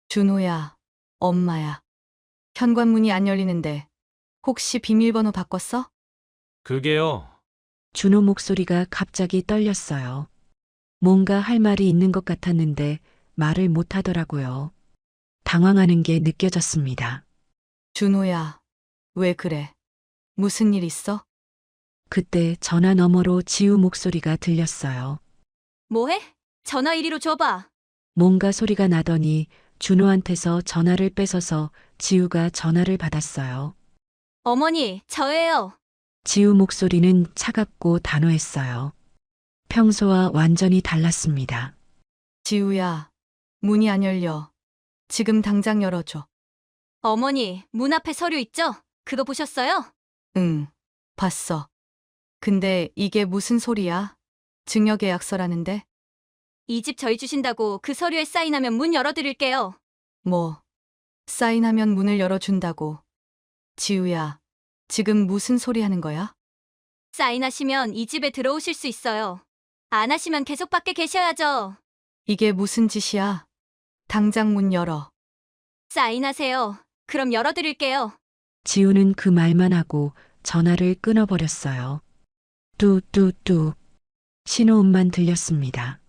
준호야, 엄마야. 현관문이 안 열리는데 혹시 비밀번호 바꿨어? 그게요. 준호 목소리가 갑자기 떨렸어요. 뭔가 할 말이 있는 것 같았는데 말을 못 하더라고요. 당황하는 게 느껴졌습니다. 준호야, 왜 그래? 무슨 일 있어? 그때 전화 너머로 지우 목소리가 들렸어요. 뭐해? 전화 이리로 줘봐. 뭔가 소리가 나더니 준호한테서 전화를 뺏어서 지우가 전화를 받았어요. 어머니, 저예요. 지우 목소리는 차갑고 단호했어요. 평소와 완전히 달랐습니다. 지우야, 문이 안 열려. 지금 당장 열어줘. 어머니, 문 앞에 서류 있죠? 그거 보셨어요? 응, 봤어. 근데 이게 무슨 소리야? 증여계약서라는데? 이 집 저희 주신다고 그 서류에 사인하면 문 열어드릴게요. 뭐, 사인하면 문을 열어준다고. 지우야, 지금 무슨 소리 하는 거야? 사인하시면 이 집에 들어오실 수 있어요. 안 하시면 계속 밖에 계셔야죠. 이게 무슨 짓이야? 당장 문 열어. 사인하세요. 그럼 열어드릴게요. 지우는 그 말만 하고 전화를 끊어버렸어요. 뚜뚜뚜 신호음만 들렸습니다.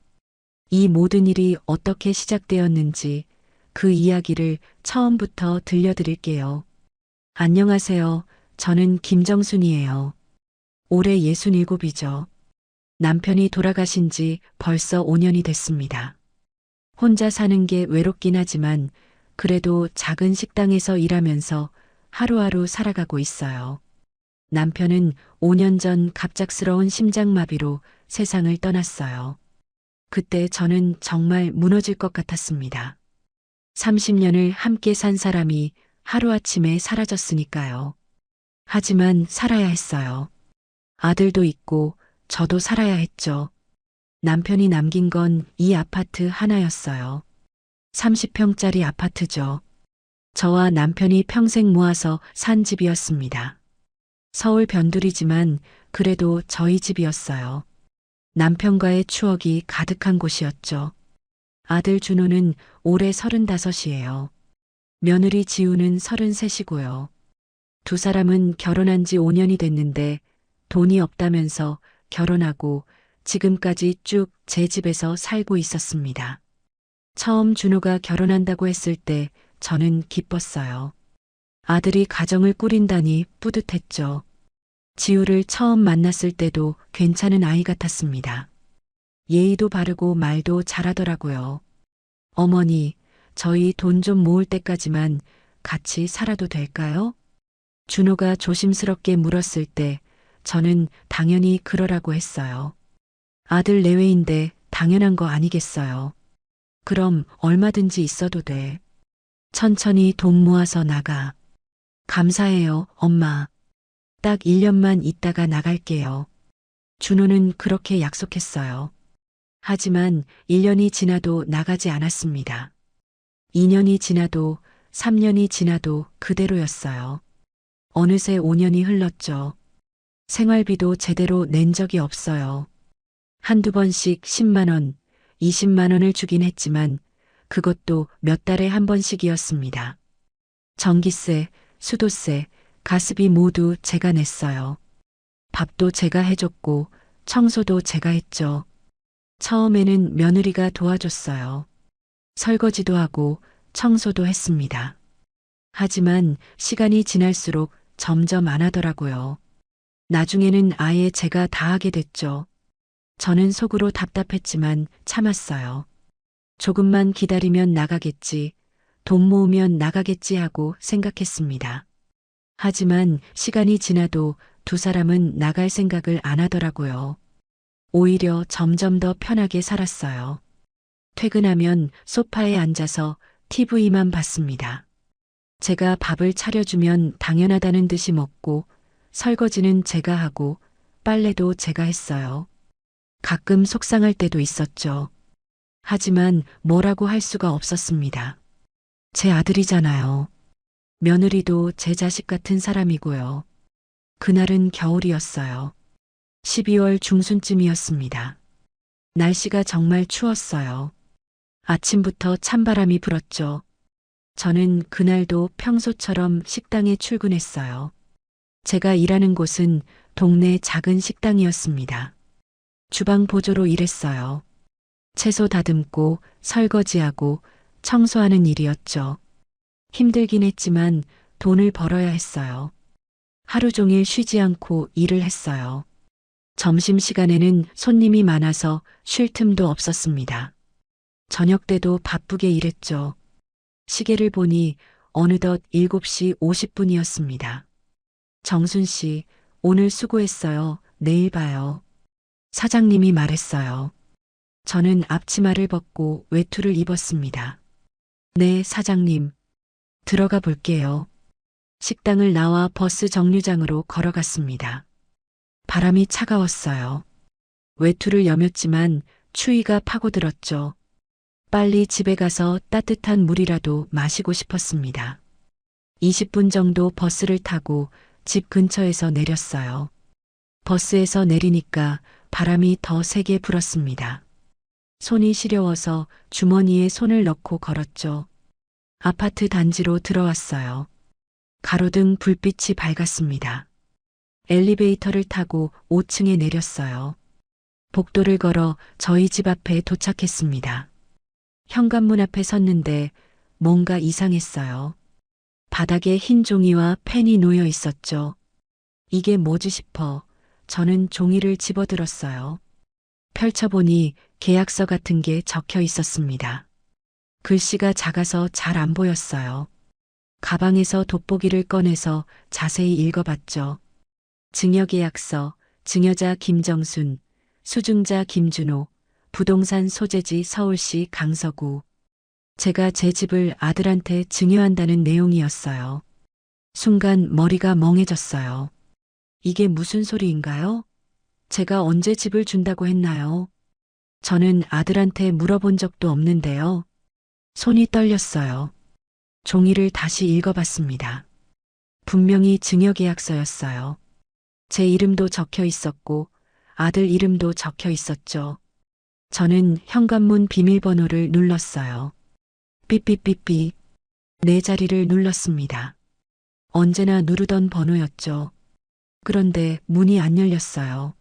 이 모든 일이 어떻게 시작되었는지 그 이야기를 처음부터 들려드릴게요. 안녕하세요. 저는 김정순이에요. 올해 67이죠. 남편이 돌아가신 지 벌써 5년이 됐습니다. 혼자 사는 게 외롭긴 하지만 그래도 작은 식당에서 일하면서 하루하루 살아가고 있어요. 남편은 5년 전 갑작스러운 심장마비로 세상을 떠났어요. 그때 저는 정말 무너질 것 같았습니다. 30년을 함께 산 사람이 하루아침에 사라졌으니까요. 하지만 살아야 했어요. 아들도 있고 저도 살아야 했죠. 남편이 남긴 건 이 아파트 하나였어요. 30평짜리 아파트죠. 저와 남편이 평생 모아서 산 집이었습니다. 서울 변두리지만 그래도 저희 집이었어요. 남편과의 추억이 가득한 곳이었죠. 아들 준호는 올해 35이에요. 며느리 지우는 33이고요. 두 사람은 결혼한 지 5년이 됐는데 돈이 없다면서 결혼하고 지금까지 쭉 제 집에서 살고 있었습니다. 처음 준호가 결혼한다고 했을 때 저는 기뻤어요. 아들이 가정을 꾸린다니 뿌듯했죠. 지우를 처음 만났을 때도 괜찮은 아이 같았습니다. 예의도 바르고 말도 잘하더라고요. 어머니, 저희 돈 좀 모을 때까지만 같이 살아도 될까요? 준호가 조심스럽게 물었을 때 저는 당연히 그러라고 했어요. 아들 내외인데 당연한 거 아니겠어요. 그럼 얼마든지 있어도 돼. 천천히 돈 모아서 나가. 감사해요, 엄마. 딱 1년만 있다가 나갈게요. 준호는 그렇게 약속했어요. 하지만 1년이 지나도 나가지 않았습니다. 2년이 지나도 3년이 지나도 그대로였어요. 어느새 5년이 흘렀죠. 생활비도 제대로 낸 적이 없어요. 한두 번씩 10만 원, 20만 원을 주긴 했지만 그것도 몇 달에 한 번씩이었습니다. 전기세, 수도세, 가스비 모두 제가 냈어요. 밥도 제가 해줬고 청소도 제가 했죠. 처음에는 며느리가 도와줬어요. 설거지도 하고 청소도 했습니다. 하지만 시간이 지날수록 점점 안 하더라고요. 나중에는 아예 제가 다 하게 됐죠. 저는 속으로 답답했지만 참았어요. 조금만 기다리면 나가겠지, 돈 모으면 나가겠지 하고 생각했습니다. 하지만 시간이 지나도 두 사람은 나갈 생각을 안 하더라고요. 오히려 점점 더 편하게 살았어요. 퇴근하면 소파에 앉아서 TV만 봤습니다. 제가 밥을 차려주면 당연하다는 듯이 먹고 설거지는 제가 하고 빨래도 제가 했어요. 가끔 속상할 때도 있었죠. 하지만 뭐라고 할 수가 없었습니다. 제 아들이잖아요. 며느리도 제 자식 같은 사람이고요. 그날은 겨울이었어요. 12월 중순쯤이었습니다. 날씨가 정말 추웠어요. 아침부터 찬바람이 불었죠. 저는 그날도 평소처럼 식당에 출근했어요. 제가 일하는 곳은 동네 작은 식당이었습니다. 주방 보조로 일했어요. 채소 다듬고 설거지하고 청소하는 일이었죠. 힘들긴 했지만 돈을 벌어야 했어요. 하루 종일 쉬지 않고 일을 했어요. 점심시간에는 손님이 많아서 쉴 틈도 없었습니다. 저녁 때도 바쁘게 일했죠. 시계를 보니 어느덧 7시 50분이었습니다. 정순 씨, 오늘 수고했어요. 내일 봐요. 사장님이 말했어요. 저는 앞치마를 벗고 외투를 입었습니다. 네, 사장님. 들어가 볼게요. 식당을 나와 버스 정류장으로 걸어갔습니다. 바람이 차가웠어요. 외투를 여몄지만 추위가 파고들었죠. 빨리 집에 가서 따뜻한 물이라도 마시고 싶었습니다. 20분 정도 버스를 타고 집 근처에서 내렸어요. 버스에서 내리니까 바람이 더 세게 불었습니다. 손이 시려워서 주머니에 손을 넣고 걸었죠. 아파트 단지로 들어왔어요. 가로등 불빛이 밝았습니다. 엘리베이터를 타고 5층에 내렸어요. 복도를 걸어 저희 집 앞에 도착했습니다. 현관문 앞에 섰는데 뭔가 이상했어요. 바닥에 흰 종이와 펜이 놓여 있었죠. 이게 뭐지 싶어 저는 종이를 집어들었어요. 펼쳐보니 계약서 같은 게 적혀 있었습니다. 글씨가 작아서 잘 안 보였어요. 가방에서 돋보기를 꺼내서 자세히 읽어봤죠. 증여계약서, 증여자 김정순, 수증자 김준호, 부동산 소재지 서울시 강서구. 제가 제 집을 아들한테 증여한다는 내용이었어요. 순간 머리가 멍해졌어요. 이게 무슨 소리인가요? 제가 언제 집을 준다고 했나요? 저는 아들한테 물어본 적도 없는데요. 손이 떨렸어요. 종이를 다시 읽어봤습니다. 분명히 증여계약서였어요. 제 이름도 적혀 있었고 아들 이름도 적혀 있었죠. 저는 현관문 비밀번호를 눌렀어요. 삐삐삐삐. 네 자리를 눌렀습니다. 언제나 누르던 번호였죠. 그런데 문이 안 열렸어요.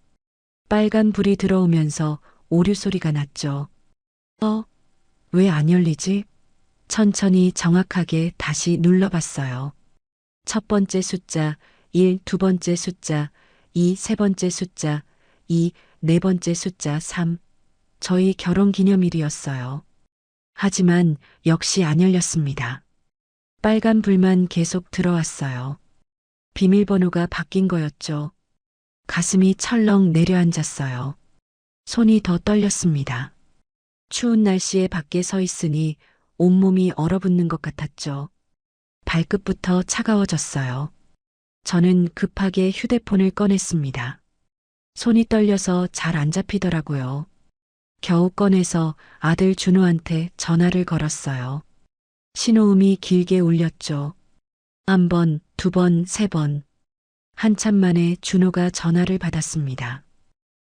빨간 불이 들어오면서 오류 소리가 났죠. 왜 안 열리지? 천천히 정확하게 다시 눌러봤어요. 첫 번째 숫자 1, 두 번째 숫자 2, 세 번째 숫자 2, 네 번째 숫자 3. 저희 결혼 기념일이었어요. 하지만 역시 안 열렸습니다. 빨간 불만 계속 들어왔어요. 비밀번호가 바뀐 거였죠. 가슴이 철렁 내려앉았어요. 손이 더 떨렸습니다. 추운 날씨에 밖에 서 있으니 온몸이 얼어붙는 것 같았죠. 발끝부터 차가워졌어요. 저는 급하게 휴대폰을 꺼냈습니다. 손이 떨려서 잘 안 잡히더라고요. 겨우 꺼내서 아들 준호한테 전화를 걸었어요. 신호음이 길게 울렸죠. 한 번, 두 번, 세 번. 한참 만에 준호가 전화를 받았습니다.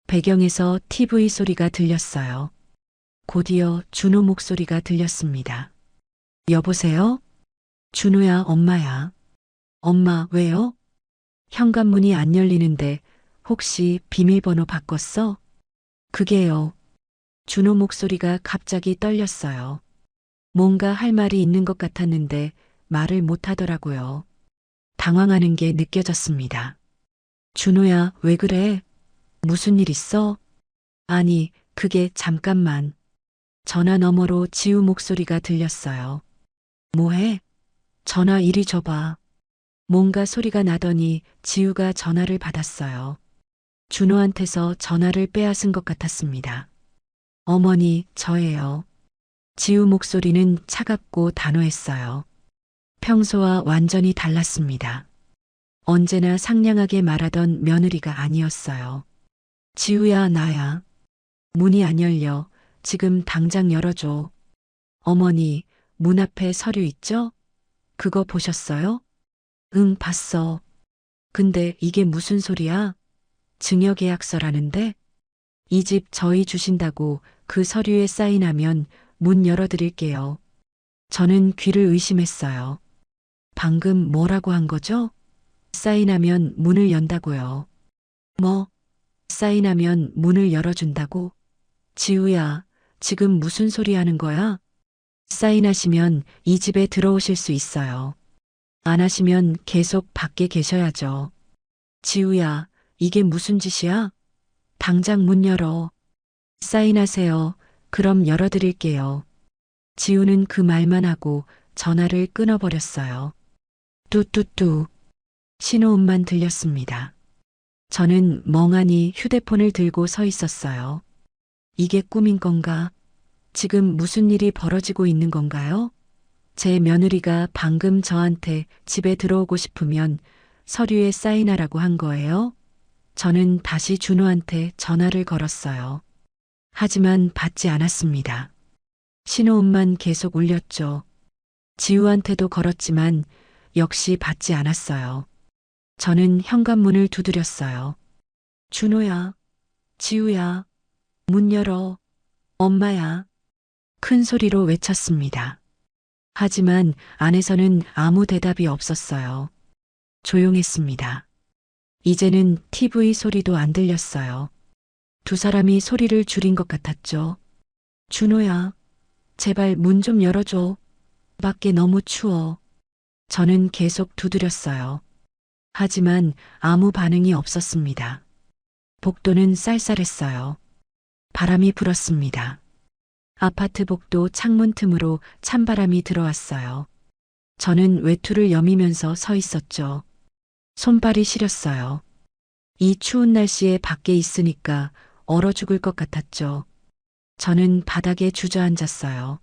배경에서 TV 소리가 들렸어요. 곧이어 준호 목소리가 들렸습니다. 여보세요? 준호야, 엄마야. 엄마, 왜요? 현관문이 안 열리는데 혹시 비밀번호 바꿨어? 그게요. 준호 목소리가 갑자기 떨렸어요. 뭔가 할 말이 있는 것 같았는데 말을 못 하더라고요. 당황하는 게 느껴졌습니다. 준호야, 왜 그래? 무슨 일 있어? 아니, 그게 잠깐만. 전화 너머로 지우 목소리가 들렸어요. 뭐해? 전화 이리 줘봐. 뭔가 소리가 나더니 지우가 전화를 받았어요. 준호한테서 전화를 빼앗은 것 같았습니다. 어머니, 저예요. 지우 목소리는 차갑고 단호했어요. 평소와 완전히 달랐습니다. 언제나 상냥하게 말하던 며느리가 아니었어요. 지우야, 나야. 문이 안 열려. 지금 당장 열어줘. 어머니, 문 앞에 서류 있죠? 그거 보셨어요? 응, 봤어. 근데 이게 무슨 소리야? 증여계약서라는데? 이 집 저희 주신다고 그 서류에 사인하면 문 열어드릴게요. 저는 귀를 의심했어요. 방금 뭐라고 한 거죠? 사인하면 문을 연다고요. 뭐? 사인하면 문을 열어준다고? 지우야, 지금 무슨 소리 하는 거야? 사인하시면 이 집에 들어오실 수 있어요. 안 하시면 계속 밖에 계셔야죠. 지우야, 이게 무슨 짓이야? 당장 문 열어. 사인하세요. 그럼 열어드릴게요. 지우는 그 말만 하고 전화를 끊어버렸어요. 뚜뚜뚜. 신호음만 들렸습니다. 저는 멍하니 휴대폰을 들고 서 있었어요. 이게 꿈인 건가? 지금 무슨 일이 벌어지고 있는 건가요? 제 며느리가 방금 저한테 집에 들어오고 싶으면 서류에 사인하라고 한 거예요? 저는 다시 준호한테 전화를 걸었어요. 하지만 받지 않았습니다. 신호음만 계속 울렸죠. 지우한테도 걸었지만 역시 받지 않았어요. 저는 현관문을 두드렸어요. 준호야, 지우야, 문 열어, 엄마야. 큰 소리로 외쳤습니다. 하지만 안에서는 아무 대답이 없었어요. 조용했습니다. 이제는 TV 소리도 안 들렸어요. 두 사람이 소리를 줄인 것 같았죠. 준호야, 제발 문 좀 열어줘. 밖에 너무 추워. 저는 계속 두드렸어요. 하지만 아무 반응이 없었습니다. 복도는 쌀쌀했어요. 바람이 불었습니다. 아파트 복도 창문 틈으로 찬바람이 들어왔어요. 저는 외투를 여미면서 서 있었죠. 손발이 시렸어요. 이 추운 날씨에 밖에 있으니까 얼어 죽을 것 같았죠. 저는 바닥에 주저앉았어요.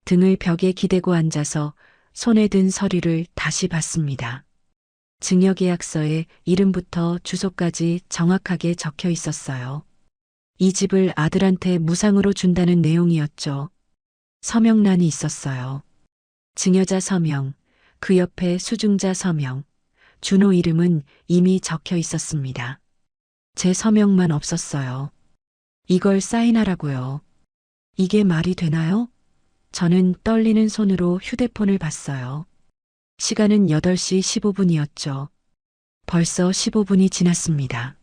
등을 벽에 기대고 앉아서 손에 든 서류를 다시 봤습니다. 증여계약서에 이름부터 주소까지 정확하게 적혀 있었어요. 이 집을 아들한테 무상으로 준다는 내용이었죠. 서명란이 있었어요. 증여자 서명, 그 옆에 수증자 서명, 준호 이름은 이미 적혀 있었습니다. 제 서명만 없었어요. 이걸 사인하라고요. 이게 말이 되나요? 저는 떨리는 손으로 휴대폰을 봤어요. 시간은 8시 15분이었죠. 벌써 15분이 지났습니다.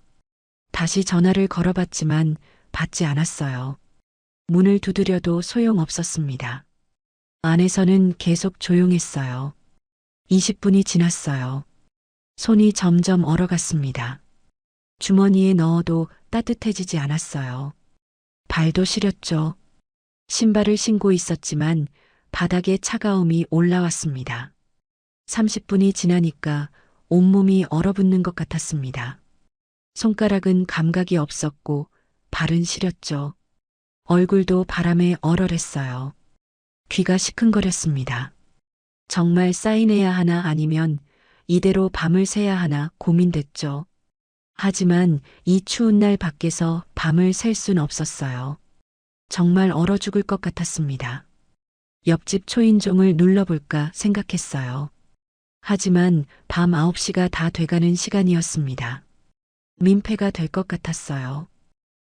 다시 전화를 걸어봤지만 받지 않았어요. 문을 두드려도 소용없었습니다. 안에서는 계속 조용했어요. 20분이 지났어요. 손이 점점 얼어갔습니다. 주머니에 넣어도 따뜻해지지 않았어요. 발도 시렸죠. 신발을 신고 있었지만 바닥에 차가움이 올라왔습니다. 30분이 지나니까 온몸이 얼어붙는 것 같았습니다. 손가락은 감각이 없었고 발은 시렸죠. 얼굴도 바람에 얼얼했어요. 귀가 시큰거렸습니다. 정말 사인해야 하나 아니면 이대로 밤을 새야 하나 고민됐죠. 하지만 이 추운 날 밖에서 밤을 샐 순 없었어요. 정말 얼어 죽을 것 같았습니다. 옆집 초인종을 눌러볼까 생각했어요. 하지만 밤 9시가 다 돼가는 시간이었습니다. 민폐가 될 것 같았어요.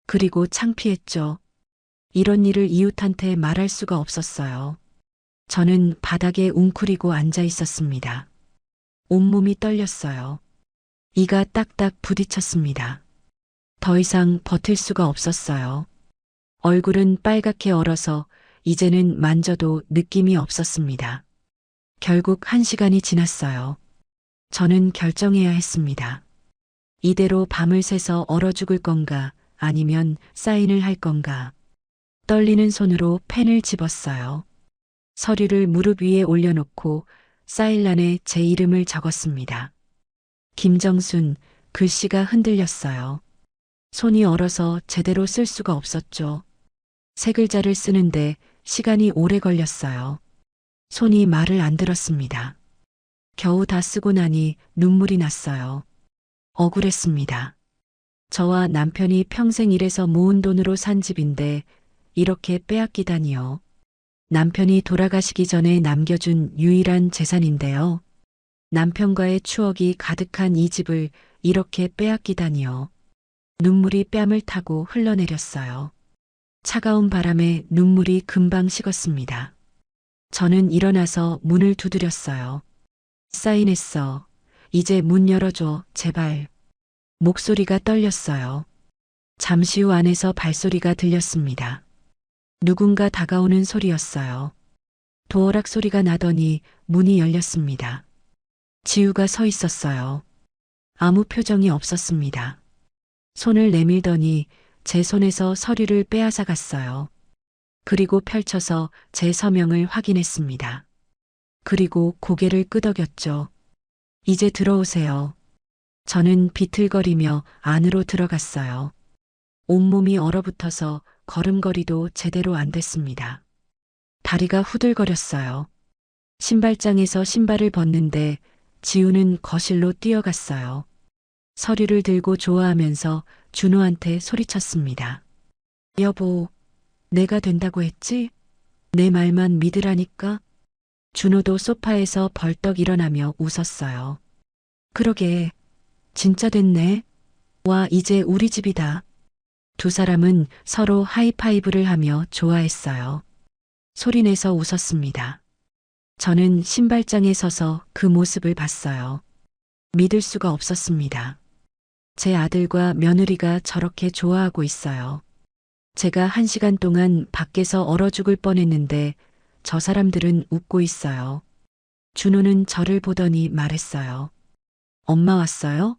그리고 창피했죠. 이런 일을 이웃한테 말할 수가 없었어요. 저는 바닥에 웅크리고 앉아 있었습니다. 온몸이 떨렸어요. 이가 딱딱 부딪혔습니다. 더 이상 버틸 수가 없었어요. 얼굴은 빨갛게 얼어서 이제는 만져도 느낌이 없었습니다. 결국 1시간이 지났어요. 저는 결정해야 했습니다. 이대로 밤을 새서 얼어 죽을 건가 아니면 사인을 할 건가. 떨리는 손으로 펜을 집었어요. 서류를 무릎 위에 올려놓고 사인란에 제 이름을 적었습니다. 김정순. 글씨가 흔들렸어요. 손이 얼어서 제대로 쓸 수가 없었죠. 세 글자를 쓰는데 시간이 오래 걸렸어요. 손이 말을 안 들었습니다. 겨우 다 쓰고 나니 눈물이 났어요. 억울했습니다. 저와 남편이 평생 일해서 모은 돈으로 산 집인데 이렇게 빼앗기다니요. 남편이 돌아가시기 전에 남겨준 유일한 재산인데요. 남편과의 추억이 가득한 이 집을 이렇게 빼앗기다니요. 눈물이 뺨을 타고 흘러내렸어요. 차가운 바람에 눈물이 금방 식었습니다. 저는 일어나서 문을 두드렸어요. 사인했어. 이제 문 열어줘, 제발. 목소리가 떨렸어요. 잠시 후 안에서 발소리가 들렸습니다. 누군가 다가오는 소리였어요. 도어락 소리가 나더니 문이 열렸습니다. 지우가 서 있었어요. 아무 표정이 없었습니다. 손을 내밀더니 제 손에서 서류를 빼앗아 갔어요. 그리고 펼쳐서 제 서명을 확인했습니다. 그리고 고개를 끄덕였죠. 이제 들어오세요. 저는 비틀거리며 안으로 들어갔어요. 온몸이 얼어붙어서 걸음걸이도 제대로 안 됐습니다. 다리가 후들거렸어요. 신발장에서 신발을 벗는데 지우는 거실로 뛰어갔어요. 서류를 들고 좋아하면서 준호한테 소리쳤습니다. 여보, 내가 된다고 했지? 내 말만 믿으라니까? 준호도 소파에서 벌떡 일어나며 웃었어요. 그러게, 진짜 됐네. 와, 이제 우리 집이다. 두 사람은 서로 하이파이브를 하며 좋아했어요. 소리내서 웃었습니다. 저는 신발장에 서서 그 모습을 봤어요. 믿을 수가 없었습니다. 제 아들과 며느리가 저렇게 좋아하고 있어요. 제가 1시간 동안 밖에서 얼어 죽을 뻔했는데 저 사람들은 웃고 있어요. 준호는 저를 보더니 말했어요. 엄마 왔어요?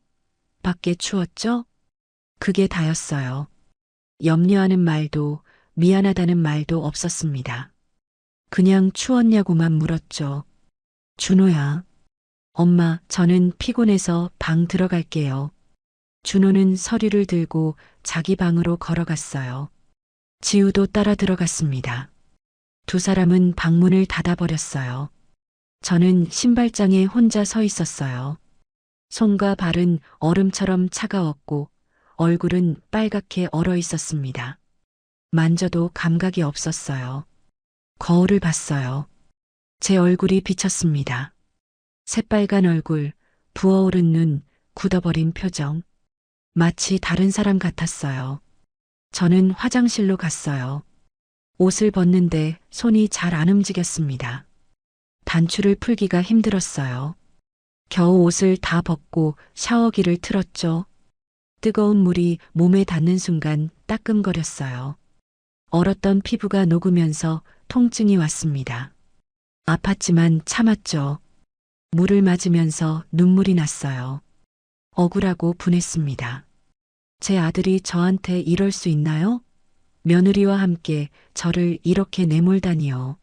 밖에 추웠죠? 그게 다였어요. 염려하는 말도 미안하다는 말도 없었습니다. 그냥 추웠냐고만 물었죠. 준호야. 엄마, 저는 피곤해서 방 들어갈게요. 준호는 서류를 들고 자기 방으로 걸어갔어요. 지우도 따라 들어갔습니다. 두 사람은 방문을 닫아버렸어요. 저는 신발장에 혼자 서 있었어요. 손과 발은 얼음처럼 차가웠고 얼굴은 빨갛게 얼어 있었습니다. 만져도 감각이 없었어요. 거울을 봤어요. 제 얼굴이 비쳤습니다. 새빨간 얼굴, 부어오른 눈, 굳어버린 표정. 마치 다른 사람 같았어요. 저는 화장실로 갔어요. 옷을 벗는데 손이 잘 안 움직였습니다. 단추를 풀기가 힘들었어요. 겨우 옷을 다 벗고 샤워기를 틀었죠. 뜨거운 물이 몸에 닿는 순간 따끔거렸어요. 얼었던 피부가 녹으면서 통증이 왔습니다. 아팠지만 참았죠. 물을 맞으면서 눈물이 났어요. 억울하고 분했습니다. 제 아들이 저한테 이럴 수 있나요? 며느리와 함께 저를 이렇게 내몰다니요.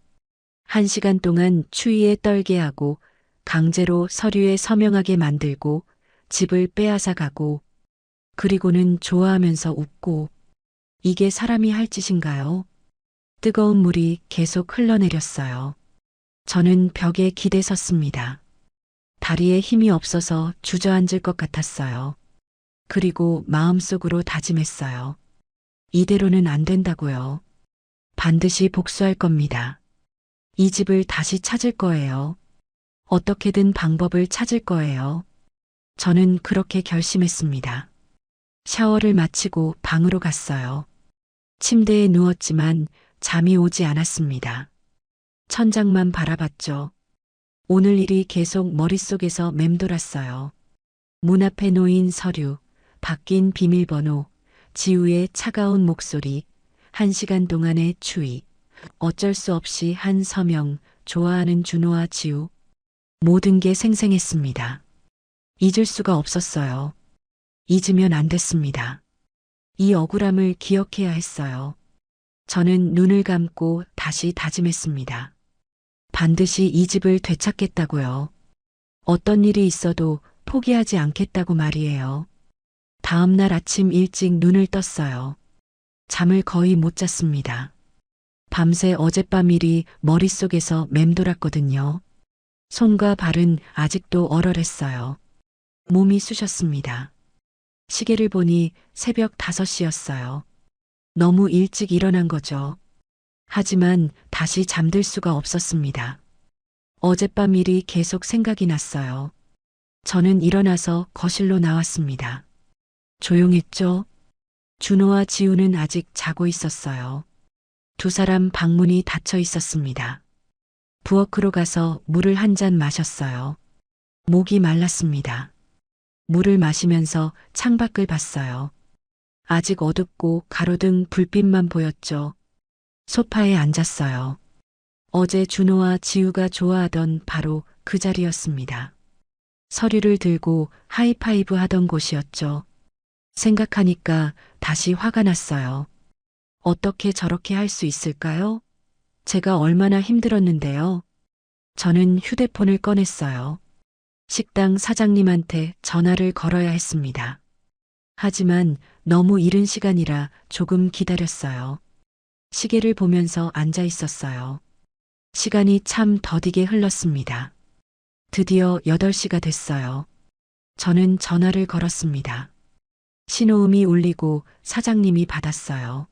1시간 동안 추위에 떨게 하고 강제로 서류에 서명하게 만들고 집을 빼앗아 가고 그리고는 좋아하면서 웃고 이게 사람이 할 짓인가요? 뜨거운 물이 계속 흘러내렸어요. 저는 벽에 기대 섰습니다. 다리에 힘이 없어서 주저앉을 것 같았어요. 그리고 마음속으로 다짐했어요. 이대로는 안 된다고요. 반드시 복수할 겁니다. 이 집을 다시 찾을 거예요. 어떻게든 방법을 찾을 거예요. 저는 그렇게 결심했습니다. 샤워를 마치고 방으로 갔어요. 침대에 누웠지만 잠이 오지 않았습니다. 천장만 바라봤죠. 오늘 일이 계속 머릿속에서 맴돌았어요. 문 앞에 놓인 서류, 바뀐 비밀번호, 지우의 차가운 목소리, 1시간 동안의 추위, 어쩔 수 없이 한 서명, 좋아하는 준호와 지우. 모든 게 생생했습니다. 잊을 수가 없었어요. 잊으면 안 됐습니다. 이 억울함을 기억해야 했어요. 저는 눈을 감고 다시 다짐했습니다. 반드시 이 집을 되찾겠다고요. 어떤 일이 있어도 포기하지 않겠다고 말이에요. 다음 날 아침 일찍 눈을 떴어요. 잠을 거의 못 잤습니다. 밤새 어젯밤 일이 머릿속에서 맴돌았거든요. 손과 발은 아직도 얼얼했어요. 몸이 쑤셨습니다. 시계를 보니 새벽 5시였어요. 너무 일찍 일어난 거죠. 하지만 다시 잠들 수가 없었습니다. 어젯밤 일이 계속 생각이 났어요. 저는 일어나서 거실로 나왔습니다. 조용했죠? 준호와 지우는 아직 자고 있었어요. 두 사람 방문이 닫혀 있었습니다. 부엌으로 가서 물을 한 잔 마셨어요. 목이 말랐습니다. 물을 마시면서 창밖을 봤어요. 아직 어둡고 가로등 불빛만 보였죠. 소파에 앉았어요. 어제 준호와 지우가 좋아하던 바로 그 자리였습니다. 서류를 들고 하이파이브 하던 곳이었죠. 생각하니까 다시 화가 났어요. 어떻게 저렇게 할 수 있을까요? 제가 얼마나 힘들었는데요. 저는 휴대폰을 꺼냈어요. 식당 사장님한테 전화를 걸어야 했습니다. 하지만 너무 이른 시간이라 조금 기다렸어요. 시계를 보면서 앉아 있었어요. 시간이 참 더디게 흘렀습니다. 드디어 8시가 됐어요. 저는 전화를 걸었습니다. 신호음이 울리고 사장님이 받았어요.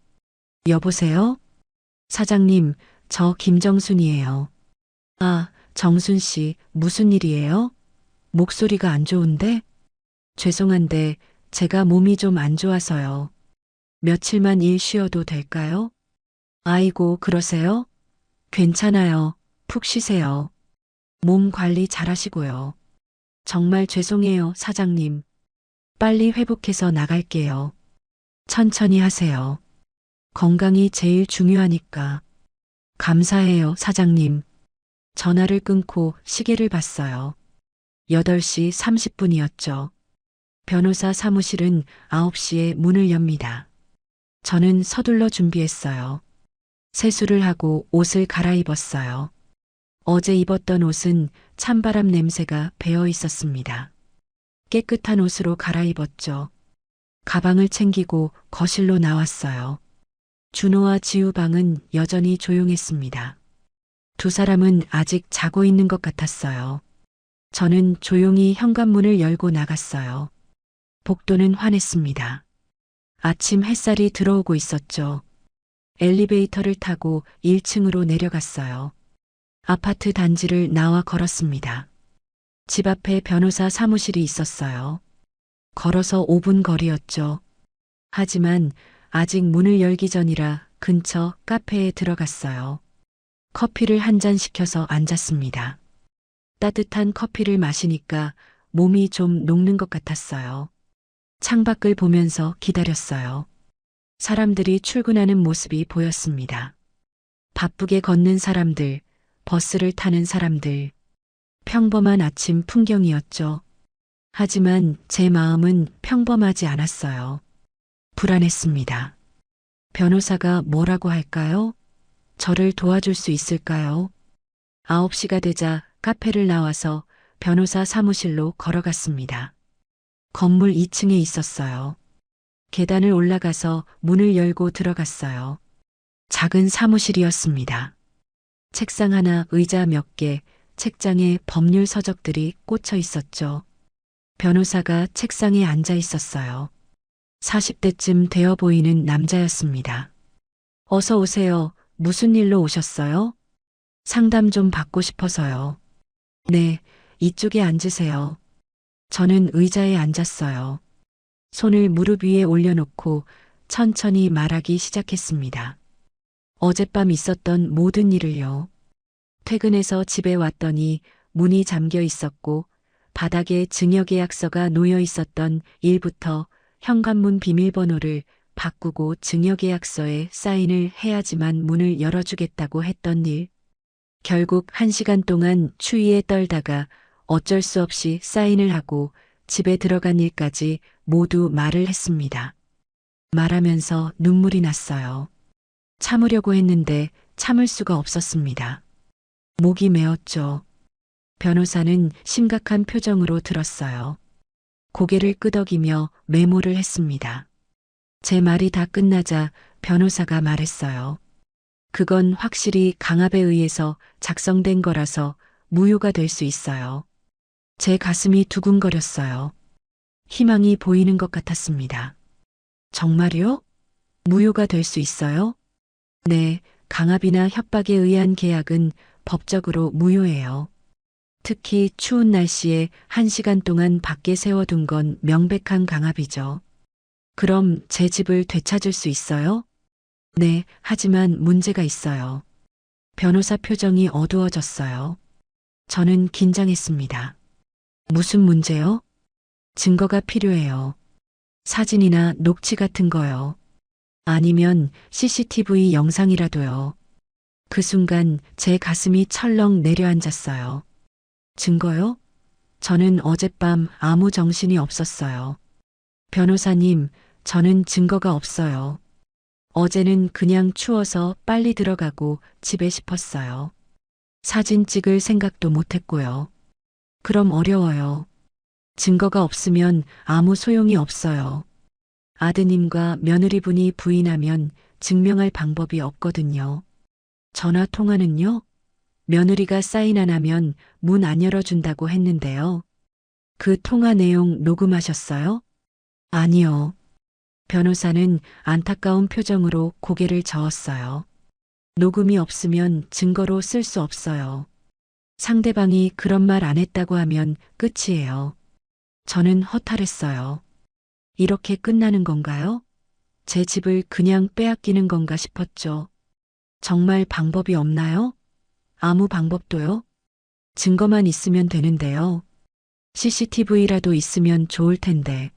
여보세요? 사장님, 저 김정순이에요. 아, 정순 씨, 무슨 일이에요? 목소리가 안 좋은데? 죄송한데 제가 몸이 좀 안 좋아서요. 며칠만 일 쉬어도 될까요? 아이고, 그러세요? 괜찮아요. 푹 쉬세요. 몸 관리 잘하시고요. 정말 죄송해요, 사장님. 빨리 회복해서 나갈게요. 천천히 하세요. 건강이 제일 중요하니까. 감사해요, 사장님. 전화를 끊고 시계를 봤어요. 8시 30분이었죠. 변호사 사무실은 9시에 문을 엽니다. 저는 서둘러 준비했어요. 세수를 하고 옷을 갈아입었어요. 어제 입었던 옷은 찬바람 냄새가 배어 있었습니다. 깨끗한 옷으로 갈아입었죠. 가방을 챙기고 거실로 나왔어요. 준호와 지우 방은 여전히 조용했습니다. 두 사람은 아직 자고 있는 것 같았어요. 저는 조용히 현관문을 열고 나갔어요. 복도는 환했습니다. 아침 햇살이 들어오고 있었죠. 엘리베이터를 타고 1층으로 내려갔어요. 아파트 단지를 나와 걸었습니다. 집 앞에 변호사 사무실이 있었어요. 걸어서 5분 거리였죠. 하지만 아직 문을 열기 전이라 근처 카페에 들어갔어요. 커피를 한 잔 시켜서 앉았습니다. 따뜻한 커피를 마시니까 몸이 좀 녹는 것 같았어요. 창밖을 보면서 기다렸어요. 사람들이 출근하는 모습이 보였습니다. 바쁘게 걷는 사람들, 버스를 타는 사람들. 평범한 아침 풍경이었죠. 하지만 제 마음은 평범하지 않았어요. 불안했습니다. 변호사가 뭐라고 할까요? 저를 도와줄 수 있을까요? 9시가 되자 카페를 나와서 변호사 사무실로 걸어갔습니다. 건물 2층에 있었어요. 계단을 올라가서 문을 열고 들어갔어요. 작은 사무실이었습니다. 책상 하나, 의자 몇 개, 책장에 법률 서적들이 꽂혀 있었죠. 변호사가 책상에 앉아 있었어요. 40대쯤 되어 보이는 남자였습니다. 어서 오세요. 무슨 일로 오셨어요? 상담 좀 받고 싶어서요. 네, 이쪽에 앉으세요. 저는 의자에 앉았어요. 손을 무릎 위에 올려놓고 천천히 말하기 시작했습니다. 어젯밤 있었던 모든 일을요. 퇴근해서 집에 왔더니 문이 잠겨 있었고 바닥에 증여계약서가 놓여 있었던 일부터 현관문 비밀번호를 바꾸고 증여계약서에 사인을 해야지만 문을 열어주겠다고 했던 일. 결국 1시간 동안 추위에 떨다가 어쩔 수 없이 사인을 하고 집에 들어간 일까지 모두 말을 했습니다. 말하면서 눈물이 났어요. 참으려고 했는데 참을 수가 없었습니다. 목이 메었죠. 변호사는 심각한 표정으로 들었어요. 고개를 끄덕이며 메모를 했습니다. 제 말이 다 끝나자 변호사가 말했어요. 그건 확실히 강압에 의해서 작성된 거라서 무효가 될 수 있어요. 제 가슴이 두근거렸어요. 희망이 보이는 것 같았습니다. 정말요? 무효가 될 수 있어요? 네, 강압이나 협박에 의한 계약은 법적으로 무효예요. 특히 추운 날씨에 1시간 동안 밖에 세워둔 건 명백한 강압이죠. 그럼 제 집을 되찾을 수 있어요? 네, 하지만 문제가 있어요. 변호사 표정이 어두워졌어요. 저는 긴장했습니다. 무슨 문제요? 증거가 필요해요. 사진이나 녹취 같은 거요. 아니면 CCTV 영상이라도요. 그 순간 제 가슴이 철렁 내려앉았어요. 증거요? 저는 어젯밤 아무 정신이 없었어요. 변호사님, 저는 증거가 없어요. 어제는 그냥 추워서 빨리 들어가고 집에 싶었어요. 사진 찍을 생각도 못했고요. 그럼 어려워요. 증거가 없으면 아무 소용이 없어요. 아드님과 며느리분이 부인하면 증명할 방법이 없거든요. 전화 통화는요? 며느리가 사인 안 하면 문 안 열어준다고 했는데요. 그 통화 내용 녹음하셨어요? 아니요. 변호사는 안타까운 표정으로 고개를 저었어요. 녹음이 없으면 증거로 쓸 수 없어요. 상대방이 그런 말 안 했다고 하면 끝이에요. 저는 허탈했어요. 이렇게 끝나는 건가요? 제 집을 그냥 빼앗기는 건가 싶었죠. 정말 방법이 없나요? 아무 방법도요? 증거만 있으면 되는데요. CCTV라도 있으면 좋을 텐데.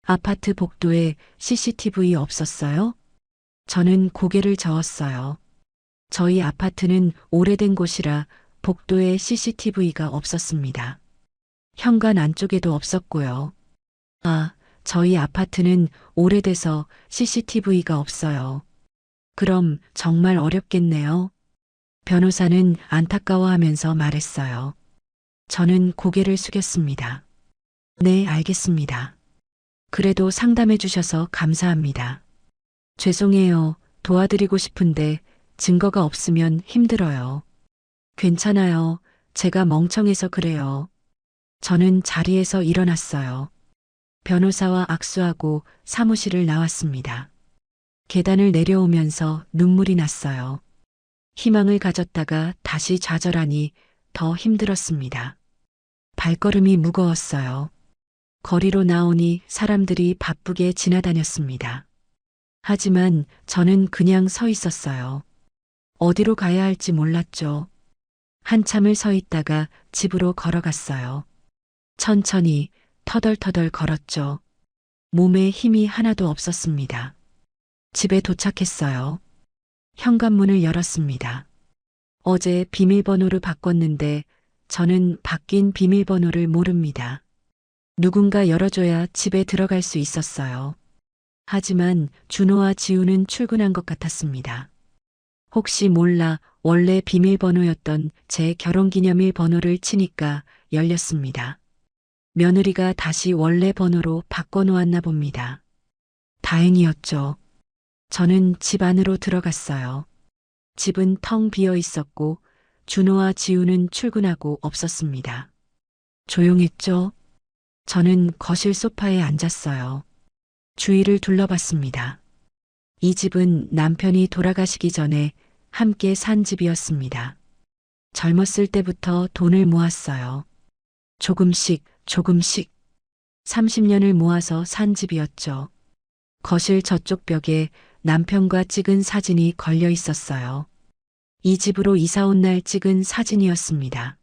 아파트 복도에 CCTV 없었어요? 저는 고개를 저었어요. 저희 아파트는 오래된 곳이라 복도에 CCTV가 없었습니다. 현관 안쪽에도 없었고요. 아, 저희 아파트는 오래돼서 CCTV가 없어요. 그럼 정말 어렵겠네요. 변호사는 안타까워하면서 말했어요. 저는 고개를 숙였습니다. 네, 알겠습니다. 그래도 상담해 주셔서 감사합니다. 죄송해요. 도와드리고 싶은데 증거가 없으면 힘들어요. 괜찮아요. 제가 멍청해서 그래요. 저는 자리에서 일어났어요. 변호사와 악수하고 사무실을 나왔습니다. 계단을 내려오면서 눈물이 났어요. 희망을 가졌다가 다시 좌절하니 더 힘들었습니다. 발걸음이 무거웠어요. 거리로 나오니 사람들이 바쁘게 지나다녔습니다. 하지만 저는 그냥 서 있었어요. 어디로 가야 할지 몰랐죠. 한참을 서 있다가 집으로 걸어갔어요. 천천히 터덜터덜 걸었죠. 몸에 힘이 하나도 없었습니다. 집에 도착했어요. 현관문을 열었습니다. 어제 비밀번호를 바꿨는데 저는 바뀐 비밀번호를 모릅니다. 누군가 열어줘야 집에 들어갈 수 있었어요. 하지만 준호와 지우는 출근한 것 같았습니다. 혹시 몰라 원래 비밀번호였던 제 결혼기념일 번호를 치니까 열렸습니다. 며느리가 다시 원래 번호로 바꿔놓았나 봅니다. 다행이었죠. 저는 집 안으로 들어갔어요. 집은 텅 비어 있었고 준호와 지우는 출근하고 없었습니다. 조용했죠? 저는 거실 소파에 앉았어요. 주위를 둘러봤습니다. 이 집은 남편이 돌아가시기 전에 함께 산 집이었습니다. 젊었을 때부터 돈을 모았어요. 조금씩 30년을 모아서 산 집이었죠. 거실 저쪽 벽에 남편과 찍은 사진이 걸려 있었어요. 이 집으로 이사 온 날 찍은 사진이었습니다.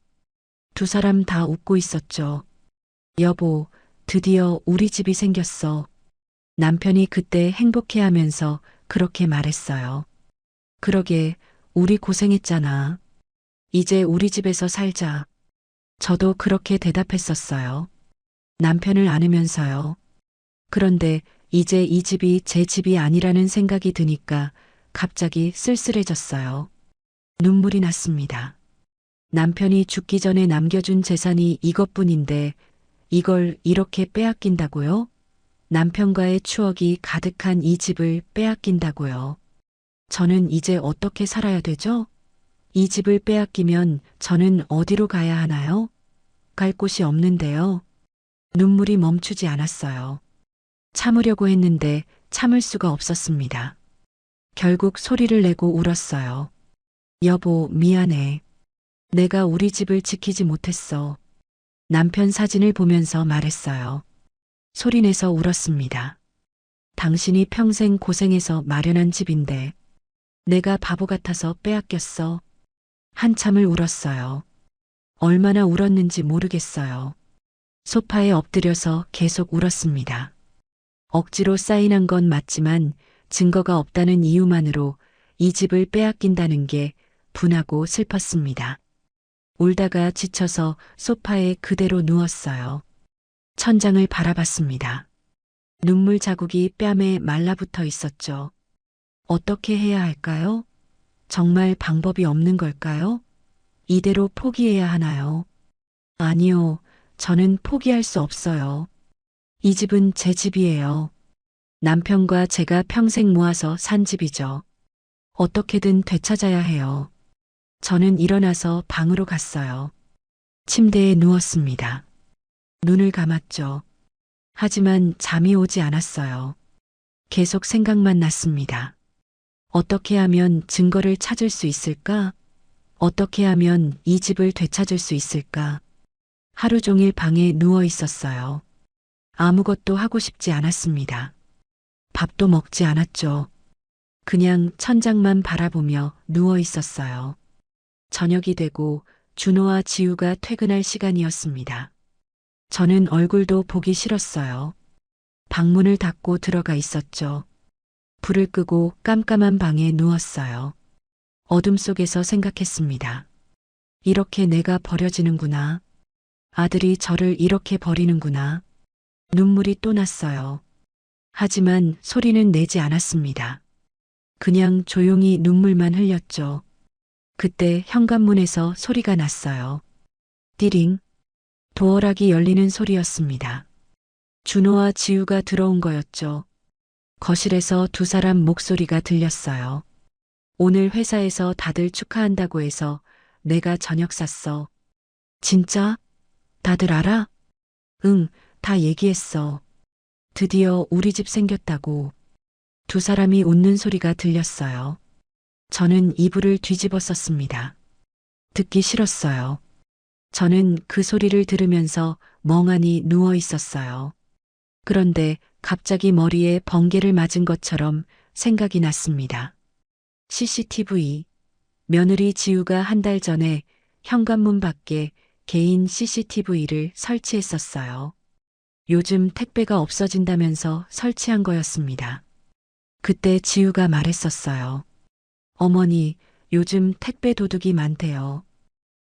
두 사람 다 웃고 있었죠. 여보, 드디어 우리 집이 생겼어. 남편이 그때 행복해하면서 그렇게 말했어요. 그러게, 우리 고생했잖아. 이제 우리 집에서 살자. 저도 그렇게 대답했었어요. 남편을 안으면서요. 그런데 이제 이 집이 제 집이 아니라는 생각이 드니까 갑자기 쓸쓸해졌어요. 눈물이 났습니다. 남편이 죽기 전에 남겨준 재산이 이것뿐인데 이걸 이렇게 빼앗긴다고요? 남편과의 추억이 가득한 이 집을 빼앗긴다고요. 저는 이제 어떻게 살아야 되죠? 이 집을 빼앗기면 저는 어디로 가야 하나요? 갈 곳이 없는데요. 눈물이 멈추지 않았어요. 참으려고 했는데 참을 수가 없었습니다. 결국 소리를 내고 울었어요. 여보, 미안해. 내가 우리 집을 지키지 못했어. 남편 사진을 보면서 말했어요. 소리내서 울었습니다. 당신이 평생 고생해서 마련한 집인데 내가 바보 같아서 빼앗겼어. 한참을 울었어요. 얼마나 울었는지 모르겠어요. 소파에 엎드려서 계속 울었습니다. 억지로 사인한 건 맞지만 증거가 없다는 이유만으로 이 집을 빼앗긴다는 게 분하고 슬펐습니다. 울다가 지쳐서 소파에 그대로 누웠어요. 천장을 바라봤습니다. 눈물 자국이 뺨에 말라붙어 있었죠. 어떻게 해야 할까요? 정말 방법이 없는 걸까요? 이대로 포기해야 하나요? 아니요, 저는 포기할 수 없어요. 이 집은 제 집이에요. 남편과 제가 평생 모아서 산 집이죠. 어떻게든 되찾아야 해요. 저는 일어나서 방으로 갔어요. 침대에 누웠습니다. 눈을 감았죠. 하지만 잠이 오지 않았어요. 계속 생각만 났습니다. 어떻게 하면 증거를 찾을 수 있을까? 어떻게 하면 이 집을 되찾을 수 있을까? 하루 종일 방에 누워 있었어요. 아무것도 하고 싶지 않았습니다. 밥도 먹지 않았죠. 그냥 천장만 바라보며 누워 있었어요. 저녁이 되고 준호와 지우가 퇴근할 시간이었습니다. 저는 얼굴도 보기 싫었어요. 방문을 닫고 들어가 있었죠. 불을 끄고 깜깜한 방에 누웠어요. 어둠 속에서 생각했습니다. 이렇게 내가 버려지는구나. 아들이 저를 이렇게 버리는구나. 눈물이 또 났어요. 하지만 소리는 내지 않았습니다. 그냥 조용히 눈물만 흘렸죠. 그때 현관문에서 소리가 났어요. 띠링. 도어락이 열리는 소리였습니다. 준호와 지우가 들어온 거였죠. 거실에서 두 사람 목소리가 들렸어요. 오늘 회사에서 다들 축하한다고 해서 내가 저녁 샀어. 진짜? 다들 알아? 응, 다 얘기했어. 드디어 우리 집 생겼다고. 두 사람이 웃는 소리가 들렸어요. 저는 이불을 뒤집어 썼습니다. 듣기 싫었어요. 저는 그 소리를 들으면서 멍하니 누워 있었어요. 그런데 갑자기 머리에 번개를 맞은 것처럼 생각이 났습니다. CCTV. 며느리 지우가 한 달 전에 현관문 밖에 개인 CCTV를 설치했었어요. 요즘 택배가 없어진다면서 설치한 거였습니다. 그때 지우가 말했었어요. 어머니, 요즘 택배 도둑이 많대요.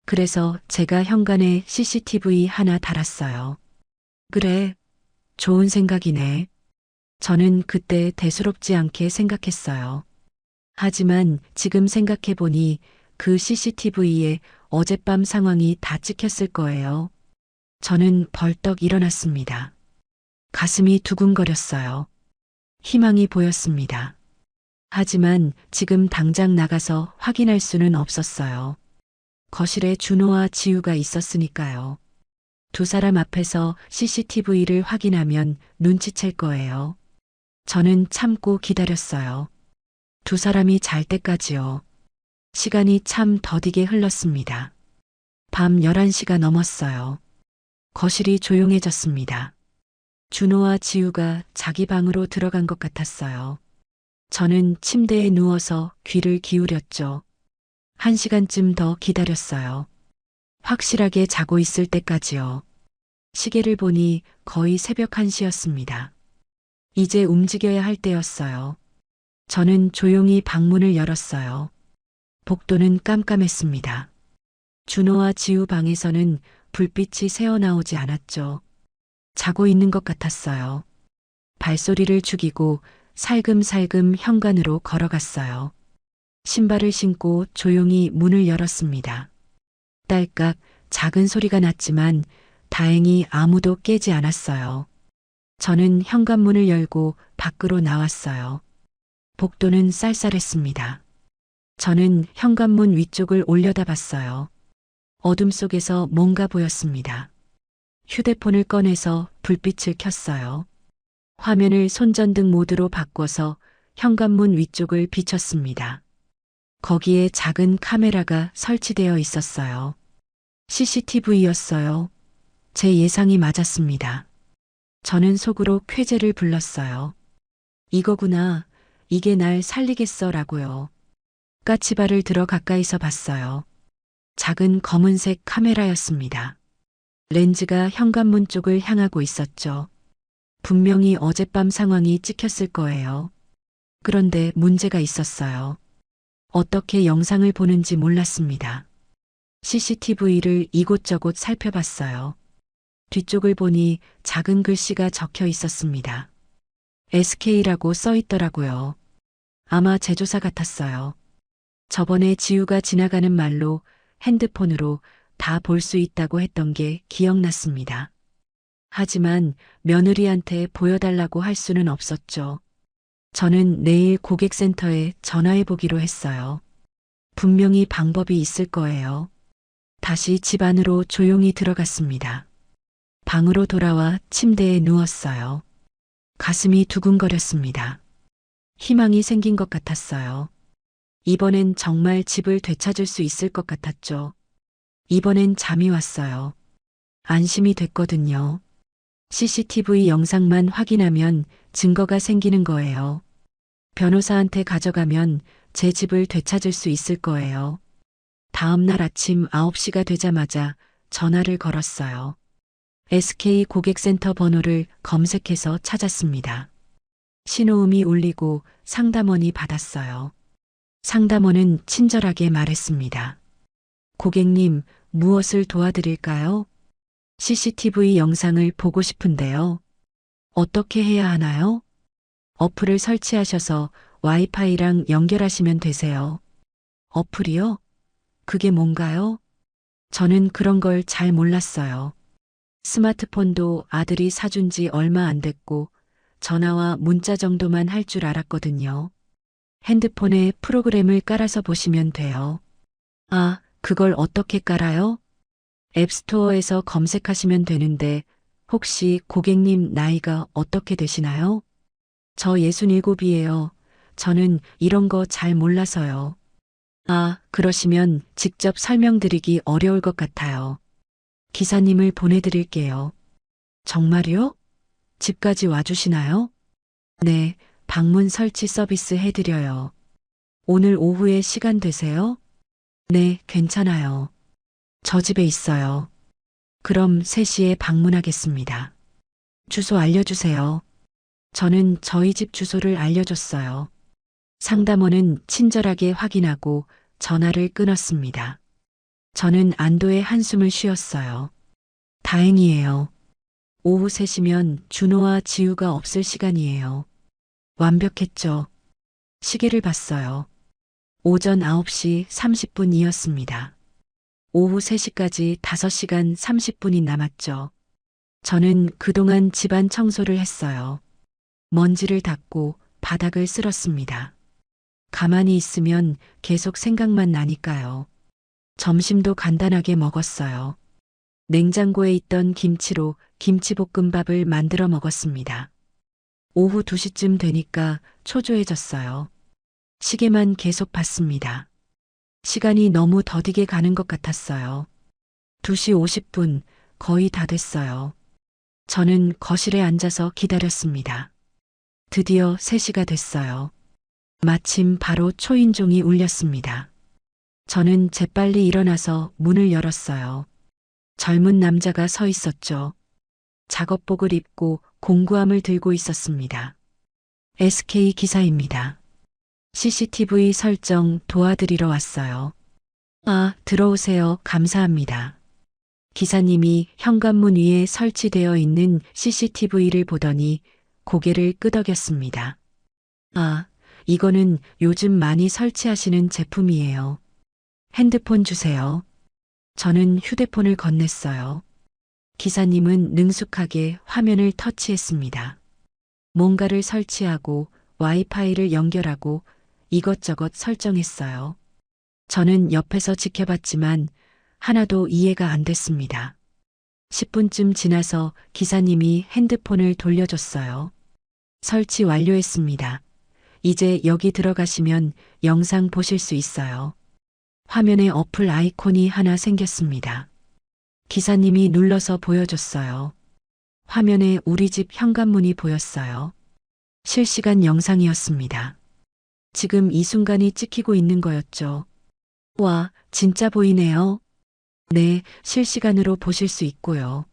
그래서 제가 현관에 CCTV 하나 달았어요. 그래, 좋은 생각이네. 저는 그때 대수롭지 않게 생각했어요. 하지만 지금 생각해보니 그 CCTV에 어젯밤 상황이 다 찍혔을 거예요. 저는 벌떡 일어났습니다. 가슴이 두근거렸어요. 희망이 보였습니다. 하지만 지금 당장 나가서 확인할 수는 없었어요. 거실에 준호와 지우가 있었으니까요. 두 사람 앞에서 CCTV를 확인하면 눈치챌 거예요. 저는 참고 기다렸어요. 두 사람이 잘 때까지요. 시간이 참 더디게 흘렀습니다. 밤 11시가 넘었어요. 거실이 조용해졌습니다. 준호와 지우가 자기 방으로 들어간 것 같았어요. 저는 침대에 누워서 귀를 기울였죠. 1시간쯤 더 기다렸어요. 확실하게 자고 있을 때까지요. 시계를 보니 거의 새벽 1시였습니다. 이제 움직여야 할 때였어요. 저는 조용히 방문을 열었어요. 복도는 깜깜했습니다. 준호와 지우 방에서는 불빛이 새어나오지 않았죠. 자고 있는 것 같았어요. 발소리를 죽이고 살금살금 현관으로 걸어갔어요. 신발을 신고 조용히 문을 열었습니다. 딸깍 작은 소리가 났지만 다행히 아무도 깨지 않았어요. 저는 현관문을 열고 밖으로 나왔어요. 복도는 쌀쌀했습니다. 저는 현관문 위쪽을 올려다봤어요. 어둠 속에서 뭔가 보였습니다. 휴대폰을 꺼내서 불빛을 켰어요. 화면을 손전등 모드로 바꿔서 현관문 위쪽을 비췄습니다. 거기에 작은 카메라가 설치되어 있었어요. CCTV였어요. 제 예상이 맞았습니다. 저는 속으로 쾌재를 불렀어요. 이거구나. 이게 날 살리겠어라고요. 까치발을 들어 가까이서 봤어요. 작은 검은색 카메라였습니다. 렌즈가 현관문 쪽을 향하고 있었죠. 분명히 어젯밤 상황이 찍혔을 거예요. 그런데 문제가 있었어요. 어떻게 영상을 보는지 몰랐습니다. CCTV를 이곳저곳 살펴봤어요. 뒤쪽을 보니 작은 글씨가 적혀 있었습니다. SK라고 써 있더라고요. 아마 제조사 같았어요. 저번에 지우가 지나가는 말로 핸드폰으로 다 볼 수 있다고 했던 게 기억났습니다. 하지만 며느리한테 보여달라고 할 수는 없었죠. 저는 내일 고객센터에 전화해 보기로 했어요. 분명히 방법이 있을 거예요. 다시 집 안으로 조용히 들어갔습니다. 방으로 돌아와 침대에 누웠어요. 가슴이 두근거렸습니다. 희망이 생긴 것 같았어요. 이번엔 정말 집을 되찾을 수 있을 것 같았죠. 이번엔 잠이 왔어요. 안심이 됐거든요. CCTV 영상만 확인하면 증거가 생기는 거예요. 변호사한테 가져가면 제 집을 되찾을 수 있을 거예요. 다음 날 아침 9시가 되자마자 전화를 걸었어요. SK 고객센터 번호를 검색해서 찾았습니다. 신호음이 울리고 상담원이 받았어요. 상담원은 친절하게 말했습니다. 고객님, 무엇을 도와드릴까요? CCTV 영상을 보고 싶은데요. 어떻게 해야 하나요? 어플을 설치하셔서 와이파이랑 연결하시면 되세요. 어플이요? 그게 뭔가요? 저는 그런 걸 잘 몰랐어요. 스마트폰도 아들이 사준 지 얼마 안 됐고 전화와 문자 정도만 할 줄 알았거든요. 핸드폰에 프로그램을 깔아서 보시면 돼요. 아, 그걸 어떻게 깔아요? 앱스토어에서 검색하시면 되는데 혹시 고객님 나이가 어떻게 되시나요? 저 67이에요. 저는 이런 거 잘 몰라서요. 아, 그러시면 직접 설명드리기 어려울 것 같아요. 기사님을 보내드릴게요. 정말요? 집까지 와주시나요? 네, 방문 설치 서비스 해드려요. 오늘 오후에 시간 되세요? 네, 괜찮아요. 저 집에 있어요. 그럼 3시에 방문하겠습니다. 주소 알려주세요. 저는 저희 집 주소를 알려줬어요. 상담원은 친절하게 확인하고 전화를 끊었습니다. 저는 안도의 한숨을 쉬었어요. 다행이에요. 오후 3시면 준호와 지우가 없을 시간이에요. 완벽했죠. 시계를 봤어요. 오전 9시 30분이었습니다. 오후 3시까지 5시간 30분이 남았죠. 저는 그동안 집안 청소를 했어요. 먼지를 닦고 바닥을 쓸었습니다. 가만히 있으면 계속 생각만 나니까요. 점심도 간단하게 먹었어요. 냉장고에 있던 김치로 김치볶음밥을 만들어 먹었습니다. 오후 2시쯤 되니까 초조해졌어요. 시계만 계속 봤습니다. 시간이 너무 더디게 가는 것 같았어요. 2시 50분, 거의 다 됐어요. 저는 거실에 앉아서 기다렸습니다. 드디어 3시가 됐어요. 마침 바로 초인종이 울렸습니다. 저는 재빨리 일어나서 문을 열었어요. 젊은 남자가 서 있었죠. 작업복을 입고 공구함을 들고 있었습니다. SK 기사입니다. CCTV 설정 도와드리러 왔어요. 아, 들어오세요. 감사합니다. 기사님이 현관문 위에 설치되어 있는 CCTV를 보더니 고개를 끄덕였습니다. 아, 이거는 요즘 많이 설치하시는 제품이에요. 핸드폰 주세요. 저는 휴대폰을 건넸어요. 기사님은 능숙하게 화면을 터치했습니다. 뭔가를 설치하고 와이파이를 연결하고 이것저것 설정했어요. 저는 옆에서 지켜봤지만 하나도 이해가 안 됐습니다. 10분쯤 지나서 기사님이 핸드폰을 돌려줬어요. 설치 완료했습니다. 이제 여기 들어가시면 영상 보실 수 있어요. 화면에 어플 아이콘이 하나 생겼습니다. 기사님이 눌러서 보여줬어요. 화면에 우리 집 현관문이 보였어요. 실시간 영상이었습니다. 지금 이 순간이 찍히고 있는 거였죠. 와, 진짜 보이네요. 네, 실시간으로 보실 수 있고요.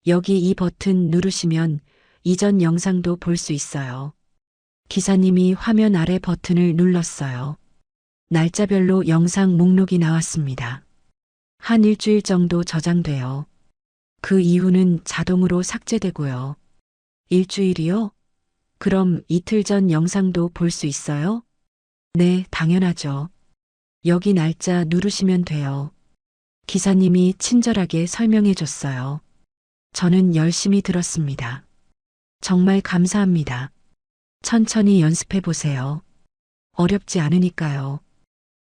여기 이 버튼 누르시면 이전 영상도 볼 수 있어요. 기사님이 화면 아래 버튼을 눌렀어요. 날짜별로 영상 목록이 나왔습니다. 한 일주일 정도 저장돼요. 그 이후는 자동으로 삭제되고요. 일주일이요? 그럼 이틀 전 영상도 볼 수 있어요? 네, 당연하죠. 여기 날짜 누르시면 돼요. 기사님이 친절하게 설명해 줬어요. 저는 열심히 들었습니다. 정말 감사합니다. 천천히 연습해 보세요. 어렵지 않으니까요.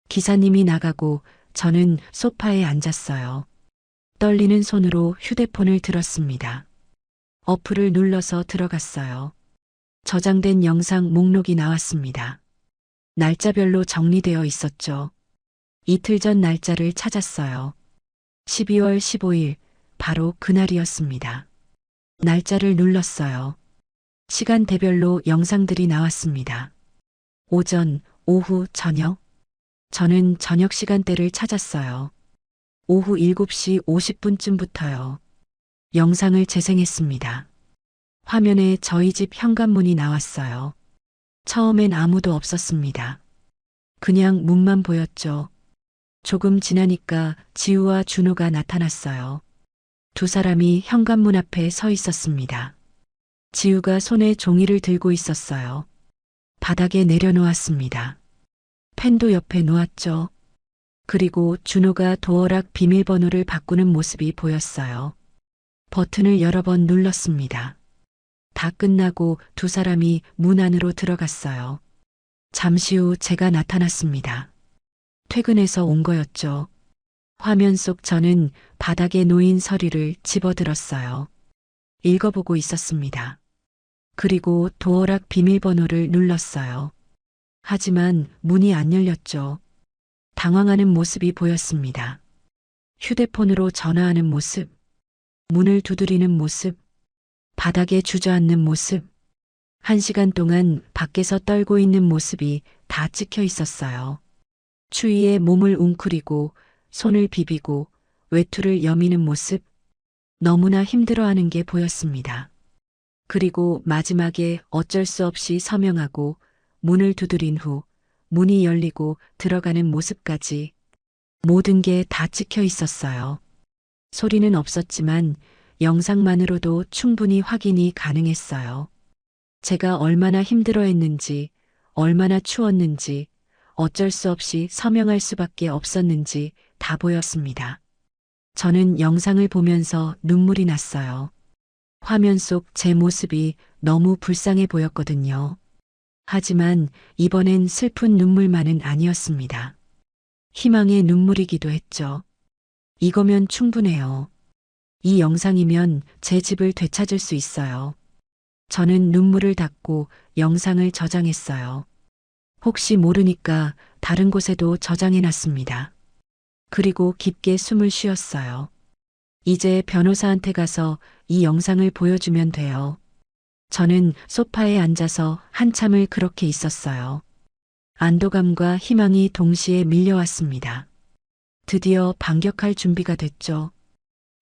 기사님이 나가고 저는 소파에 앉았어요. 떨리는 손으로 휴대폰을 들었습니다. 어플을 눌러서 들어갔어요. 저장된 영상 목록이 나왔습니다. 날짜별로 정리되어 있었죠. 이틀 전 날짜를 찾았어요. 12월 15일, 바로 그날이었습니다. 날짜를 눌렀어요. 시간대별로 영상들이 나왔습니다. 오전, 오후, 저녁. 저는 저녁 시간대를 찾았어요. 오후 7시 50분쯤부터요. 영상을 재생했습니다. 화면에 저희 집 현관문이 나왔어요. 처음엔 아무도 없었습니다. 그냥 문만 보였죠. 조금 지나니까 지우와 준호가 나타났어요. 두 사람이 현관문 앞에 서 있었습니다. 지우가 손에 종이를 들고 있었어요. 바닥에 내려놓았습니다. 펜도 옆에 놓았죠. 그리고 준호가 도어락 비밀번호를 바꾸는 모습이 보였어요. 버튼을 여러 번 눌렀습니다. 다 끝나고 두 사람이 문 안으로 들어갔어요. 잠시 후 제가 나타났습니다. 퇴근해서 온 거였죠. 화면 속 저는 바닥에 놓인 서류를 집어들었어요. 읽어보고 있었습니다. 그리고 도어락 비밀번호를 눌렀어요. 하지만 문이 안 열렸죠. 당황하는 모습이 보였습니다. 휴대폰으로 전화하는 모습, 문을 두드리는 모습, 바닥에 주저앉는 모습, 1시간 동안 밖에서 떨고 있는 모습이 다 찍혀 있었어요. 추위에 몸을 웅크리고 손을 비비고 외투를 여미는 모습, 너무나 힘들어하는 게 보였습니다. 그리고 마지막에 어쩔 수 없이 서명하고 문을 두드린 후 문이 열리고 들어가는 모습까지 모든 게 다 찍혀 있었어요. 소리는 없었지만 영상만으로도 충분히 확인이 가능했어요. 제가 얼마나 힘들어했는지, 얼마나 추웠는지, 어쩔 수 없이 서명할 수밖에 없었는지 다 보였습니다. 저는 영상을 보면서 눈물이 났어요. 화면 속 제 모습이 너무 불쌍해 보였거든요. 하지만 이번엔 슬픈 눈물만은 아니었습니다. 희망의 눈물이기도 했죠. 이거면 충분해요. 이 영상이면 제 집을 되찾을 수 있어요. 저는 눈물을 닦고 영상을 저장했어요. 혹시 모르니까 다른 곳에도 저장해놨습니다. 그리고 깊게 숨을 쉬었어요. 이제 변호사한테 가서 이 영상을 보여주면 돼요. 저는 소파에 앉아서 한참을 그렇게 있었어요. 안도감과 희망이 동시에 밀려왔습니다. 드디어 반격할 준비가 됐죠.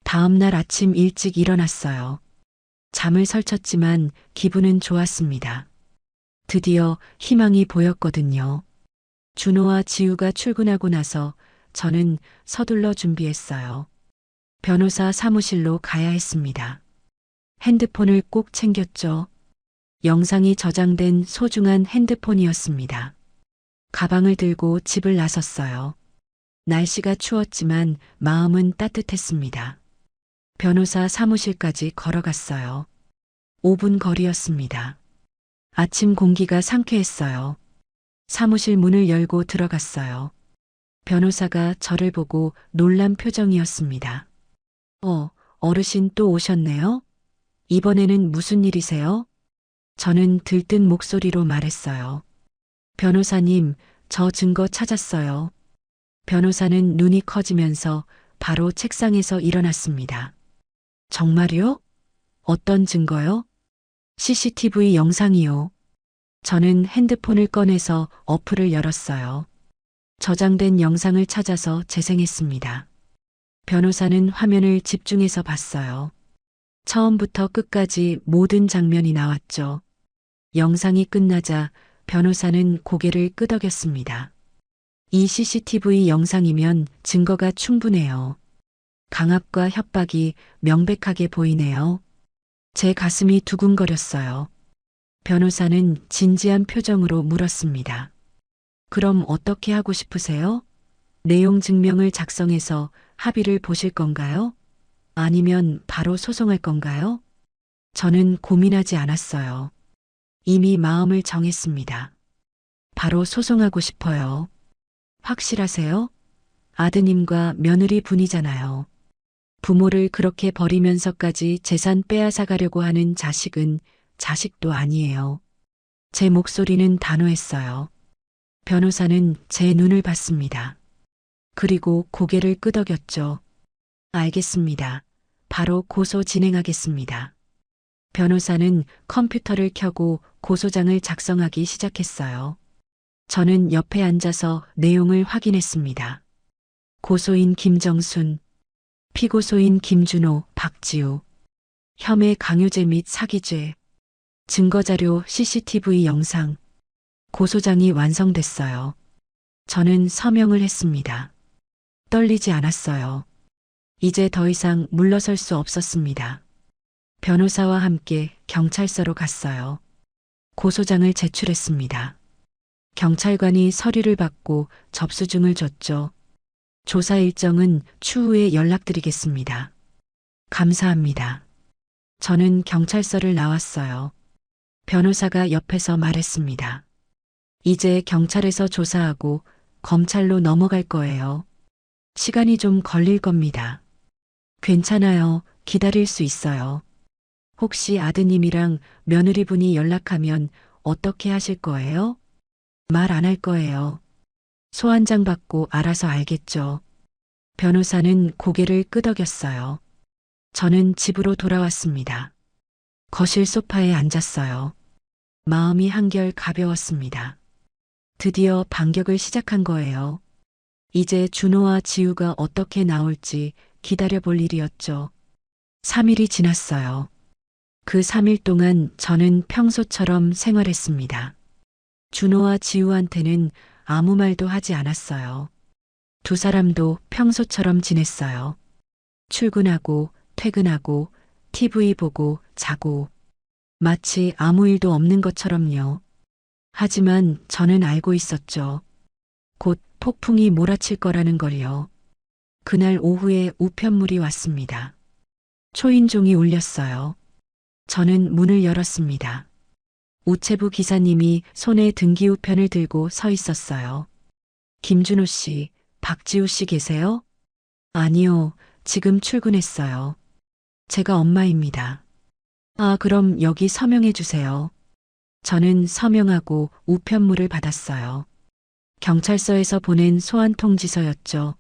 다음 날 아침 일찍 일어났어요. 잠을 설쳤지만 기분은 좋았습니다. 드디어 희망이 보였거든요. 준호와 지우가 출근하고 나서 저는 서둘러 준비했어요. 변호사 사무실로 가야 했습니다. 핸드폰을 꼭 챙겼죠. 영상이 저장된 소중한 핸드폰이었습니다. 가방을 들고 집을 나섰어요. 날씨가 추웠지만 마음은 따뜻했습니다. 변호사 사무실까지 걸어갔어요. 5분 거리였습니다. 아침 공기가 상쾌했어요. 사무실 문을 열고 들어갔어요. 변호사가 저를 보고 놀란 표정이었습니다. 어르신 또 오셨네요? 이번에는 무슨 일이세요? 저는 들뜬 목소리로 말했어요. 변호사님, 저 증거 찾았어요. 변호사는 눈이 커지면서 바로 책상에서 일어났습니다. 정말요? 어떤 증거요? CCTV 영상이요. 저는 핸드폰을 꺼내서 어플을 열었어요. 저장된 영상을 찾아서 재생했습니다. 변호사는 화면을 집중해서 봤어요. 처음부터 끝까지 모든 장면이 나왔죠. 영상이 끝나자 변호사는 고개를 끄덕였습니다. 이 CCTV 영상이면 증거가 충분해요. 강압과 협박이 명백하게 보이네요. 제 가슴이 두근거렸어요. 변호사는 진지한 표정으로 물었습니다. 그럼 어떻게 하고 싶으세요? 내용 증명을 작성해서 합의를 보실 건가요? 아니면 바로 소송할 건가요? 저는 고민하지 않았어요. 이미 마음을 정했습니다. 바로 소송하고 싶어요. 확실하세요? 아드님과 며느리 분이잖아요. 부모를 그렇게 버리면서까지 재산 빼앗아 가려고 하는 자식은 자식도 아니에요. 제 목소리는 단호했어요. 변호사는 제 눈을 봤습니다. 그리고 고개를 끄덕였죠. 알겠습니다. 바로 고소 진행하겠습니다. 변호사는 컴퓨터를 켜고 고소장을 작성하기 시작했어요. 저는 옆에 앉아서 내용을 확인했습니다. 고소인 김정순, 피고소인 김준호, 박지우, 혐의 강요죄 및 사기죄, 증거자료 CCTV 영상, 고소장이 완성됐어요. 저는 서명을 했습니다. 떨리지 않았어요. 이제 더 이상 물러설 수 없었습니다. 변호사와 함께 경찰서로 갔어요. 고소장을 제출했습니다. 경찰관이 서류를 받고 접수증을 줬죠. 조사 일정은 추후에 연락드리겠습니다. 감사합니다. 저는 경찰서를 나왔어요. 변호사가 옆에서 말했습니다. 이제 경찰에서 조사하고 검찰로 넘어갈 거예요. 시간이 좀 걸릴 겁니다. 괜찮아요. 기다릴 수 있어요. 혹시 아드님이랑 며느리분이 연락하면 어떻게 하실 거예요? 말 안 할 거예요. 소환장 받고 알아서 알겠죠. 변호사는 고개를 끄덕였어요. 저는 집으로 돌아왔습니다. 거실 소파에 앉았어요. 마음이 한결 가벼웠습니다. 드디어 반격을 시작한 거예요. 이제 준호와 지우가 어떻게 나올지 기다려볼 일이었죠. 3일이 지났어요. 그 3일 동안 저는 평소처럼 생활했습니다. 준호와 지우한테는 아무 말도 하지 않았어요. 두 사람도 평소처럼 지냈어요. 출근하고 퇴근하고 TV 보고 자고 마치 아무 일도 없는 것처럼요. 하지만 저는 알고 있었죠. 곧 폭풍이 몰아칠 거라는 걸요. 그날 오후에 우편물이 왔습니다. 초인종이 울렸어요. 저는 문을 열었습니다. 우체부 기사님이 손에 등기우편을 들고 서 있었어요. 김준호 씨, 박지우 씨 계세요? 아니요, 지금 출근했어요. 제가 엄마입니다. 아, 그럼 여기 서명해 주세요. 저는 서명하고 우편물을 받았어요. 경찰서에서 보낸 소환 통지서였죠.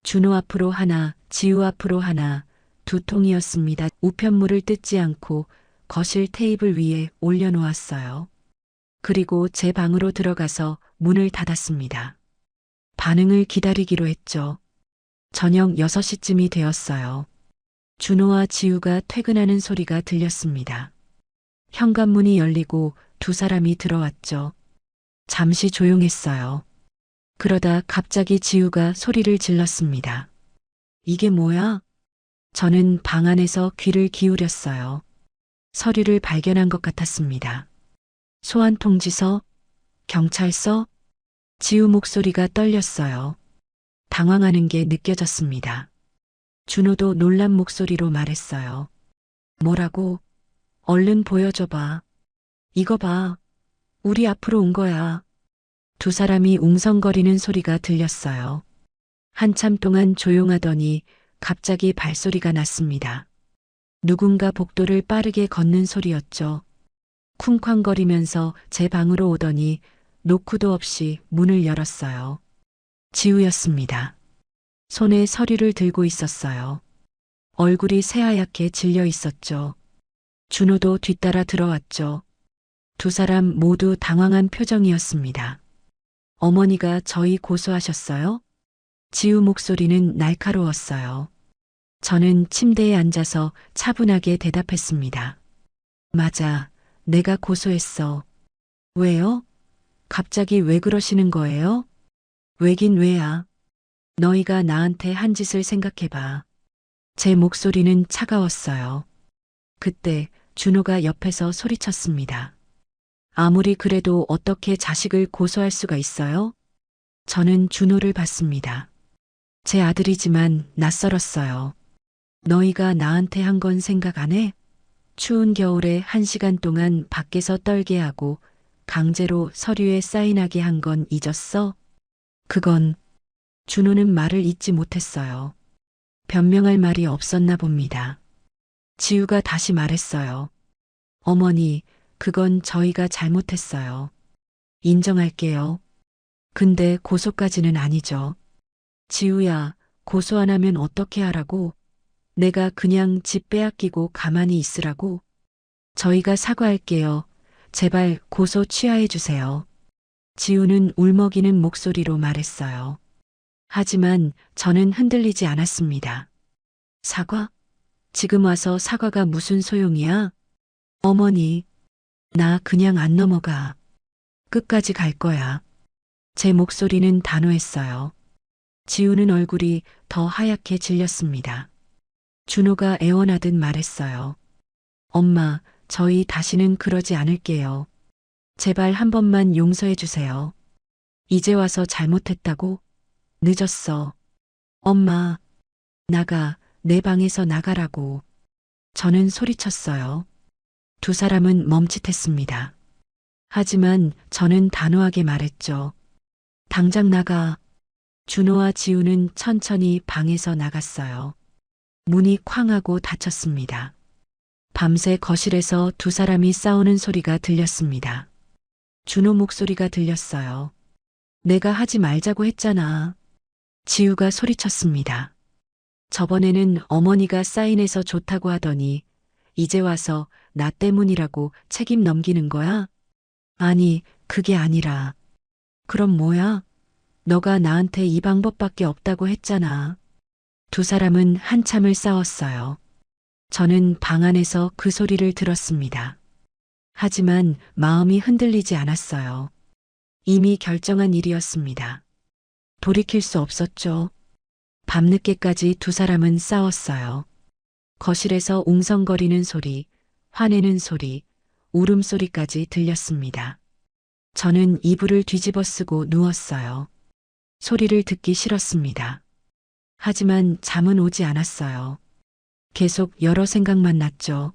준호 앞으로 하나, 지우 앞으로 하나, 두 통이었습니다. 우편물을 뜯지 않고 거실 테이블 위에 올려놓았어요. 그리고 제 방으로 들어가서 문을 닫았습니다. 반응을 기다리기로 했죠. 저녁 6시쯤이 되었어요. 준호와 지우가 퇴근하는 소리가 들렸습니다. 현관문이 열리고 두 사람이 들어왔죠. 잠시 조용했어요. 그러다 갑자기 지우가 소리를 질렀습니다. 이게 뭐야? 저는 방 안에서 귀를 기울였어요. 서류를 발견한 것 같았습니다. 소환 통지서, 경찰서, 지우 목소리가 떨렸어요. 당황하는 게 느껴졌습니다. 준호도 놀란 목소리로 말했어요. 뭐라고? 얼른 보여줘봐. 이거 봐. 우리 앞으로 온 거야. 두 사람이 웅성거리는 소리가 들렸어요. 한참 동안 조용하더니 갑자기 발소리가 났습니다. 누군가 복도를 빠르게 걷는 소리였죠. 쿵쾅거리면서 제 방으로 오더니 노크도 없이 문을 열었어요. 지우였습니다. 손에 서류를 들고 있었어요. 얼굴이 새하얗게 질려 있었죠. 준호도 뒤따라 들어왔죠. 두 사람 모두 당황한 표정이었습니다. 어머니가 저희 고소하셨어요? 지우 목소리는 날카로웠어요. 저는 침대에 앉아서 차분하게 대답했습니다. 맞아, 내가 고소했어. 왜요? 갑자기 왜 그러시는 거예요? 왜긴 왜야. 너희가 나한테 한 짓을 생각해봐. 제 목소리는 차가웠어요. 그때 준호가 옆에서 소리쳤습니다. 아무리 그래도 어떻게 자식을 고소할 수가 있어요? 저는 준호를 봤습니다. 제 아들이지만 낯설었어요. 너희가 나한테 한 건 생각 안 해? 추운 겨울에 1시간 동안 밖에서 떨게 하고 강제로 서류에 사인하게 한 건 잊었어? 그건 준호는 말을 잇지 못했어요. 변명할 말이 없었나 봅니다. 지우가 다시 말했어요. 어머니, 그건 저희가 잘못했어요. 인정할게요. 근데 고소까지는 아니죠. 지우야, 고소 안 하면 어떻게 하라고? 내가 그냥 집 빼앗기고 가만히 있으라고? 저희가 사과할게요. 제발 고소 취하해 주세요. 지우는 울먹이는 목소리로 말했어요. 하지만 저는 흔들리지 않았습니다. 사과? 지금 와서 사과가 무슨 소용이야? 어머니, 나 그냥 안 넘어가. 끝까지 갈 거야. 제 목소리는 단호했어요. 지우는 얼굴이 더 하얗게 질렸습니다. 준호가 애원하듯 말했어요. 엄마, 저희 다시는 그러지 않을게요. 제발 한 번만 용서해 주세요. 이제 와서 잘못했다고? 늦었어. 엄마, 나가, 내 방에서 나가라고. 저는 소리쳤어요. 두 사람은 멈칫했습니다. 하지만 저는 단호하게 말했죠. 당장 나가. 준호와 지우는 천천히 방에서 나갔어요. 문이 쾅 하고 닫혔습니다. 밤새 거실에서 두 사람이 싸우는 소리가 들렸습니다. 준호 목소리가 들렸어요. 내가 하지 말자고 했잖아. 지우가 소리쳤습니다. 저번에는 어머니가 사인해서 좋다고 하더니 이제 와서 나 때문이라고 책임 넘기는 거야? 아니, 그게 아니라. 그럼 뭐야? 너가 나한테 이 방법밖에 없다고 했잖아. 두 사람은 한참을 싸웠어요. 저는 방 안에서 그 소리를 들었습니다. 하지만 마음이 흔들리지 않았어요. 이미 결정한 일이었습니다. 돌이킬 수 없었죠. 밤늦게까지 두 사람은 싸웠어요. 거실에서 웅성거리는 소리, 화내는 소리, 울음소리까지 들렸습니다. 저는 이불을 뒤집어 쓰고 누웠어요. 소리를 듣기 싫었습니다. 하지만 잠은 오지 않았어요. 계속 여러 생각만 났죠.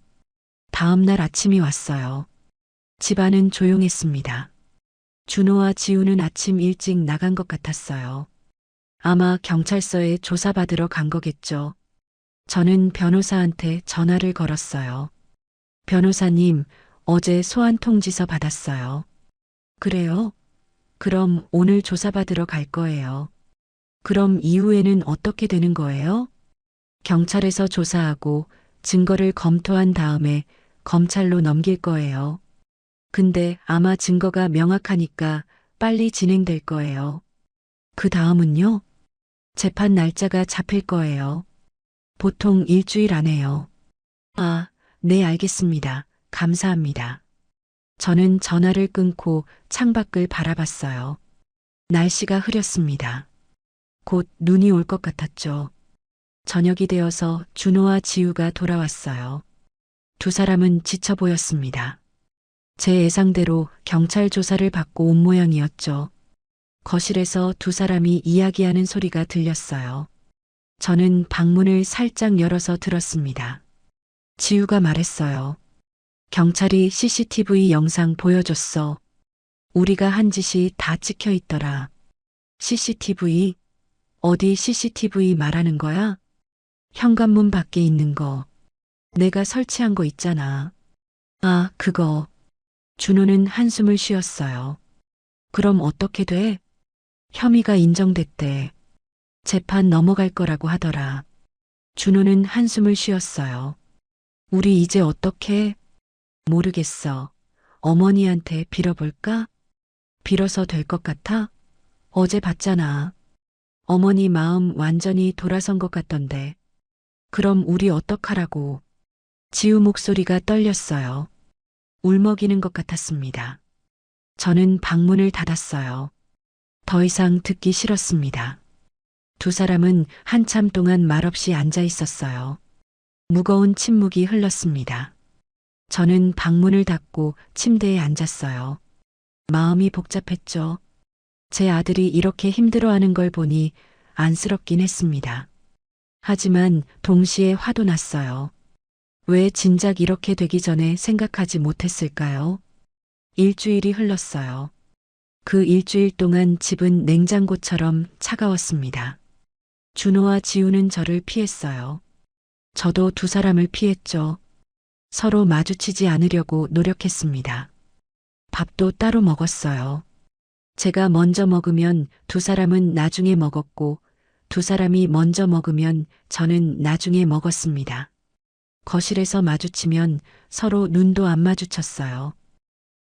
다음 날 아침이 왔어요. 집안은 조용했습니다. 준호와 지우는 아침 일찍 나간 것 같았어요. 아마 경찰서에 조사받으러 간 거겠죠. 저는 변호사한테 전화를 걸었어요. 변호사님, 어제 소환 통지서 받았어요. 그래요? 그럼 오늘 조사받으러 갈 거예요. 그럼 이후에는 어떻게 되는 거예요? 경찰에서 조사하고 증거를 검토한 다음에 검찰로 넘길 거예요. 근데 아마 증거가 명확하니까 빨리 진행될 거예요. 그 다음은요? 재판 날짜가 잡힐 거예요. 보통 일주일 안에요. 아, 네, 알겠습니다. 감사합니다. 저는 전화를 끊고 창밖을 바라봤어요. 날씨가 흐렸습니다. 곧 눈이 올 것 같았죠. 저녁이 되어서 준호와 지우가 돌아왔어요. 두 사람은 지쳐 보였습니다. 제 예상대로 경찰 조사를 받고 온 모양이었죠. 거실에서 두 사람이 이야기하는 소리가 들렸어요. 저는 방문을 살짝 열어서 들었습니다. 지우가 말했어요. 경찰이 CCTV 영상 보여줬어. 우리가 한 짓이 다 찍혀 있더라. CCTV? 어디 CCTV 말하는 거야? 현관문 밖에 있는 거. 내가 설치한 거 있잖아. 아, 그거. 준호는 한숨을 쉬었어요. 그럼 어떻게 돼? 혐의가 인정됐대. 재판 넘어갈 거라고 하더라. 준호는 한숨을 쉬었어요. 우리 이제 어떻게? 모르겠어. 어머니한테 빌어볼까? 빌어서 될 것 같아? 어제 봤잖아. 어머니 마음 완전히 돌아선 것 같던데. 그럼 우리 어떡하라고. 지우 목소리가 떨렸어요. 울먹이는 것 같았습니다. 저는 방문을 닫았어요. 더 이상 듣기 싫었습니다. 두 사람은 한참 동안 말없이 앉아 있었어요. 무거운 침묵이 흘렀습니다. 저는 방문을 닫고 침대에 앉았어요. 마음이 복잡했죠. 제 아들이 이렇게 힘들어하는 걸 보니 안쓰럽긴 했습니다. 하지만 동시에 화도 났어요. 왜 진작 이렇게 되기 전에 생각하지 못했을까요? 일주일이 흘렀어요. 그 일주일 동안 집은 냉장고처럼 차가웠습니다. 준호와 지우는 저를 피했어요. 저도 두 사람을 피했죠. 서로 마주치지 않으려고 노력했습니다. 밥도 따로 먹었어요. 제가 먼저 먹으면 두 사람은 나중에 먹었고, 두 사람이 먼저 먹으면 저는 나중에 먹었습니다. 거실에서 마주치면 서로 눈도 안 마주쳤어요.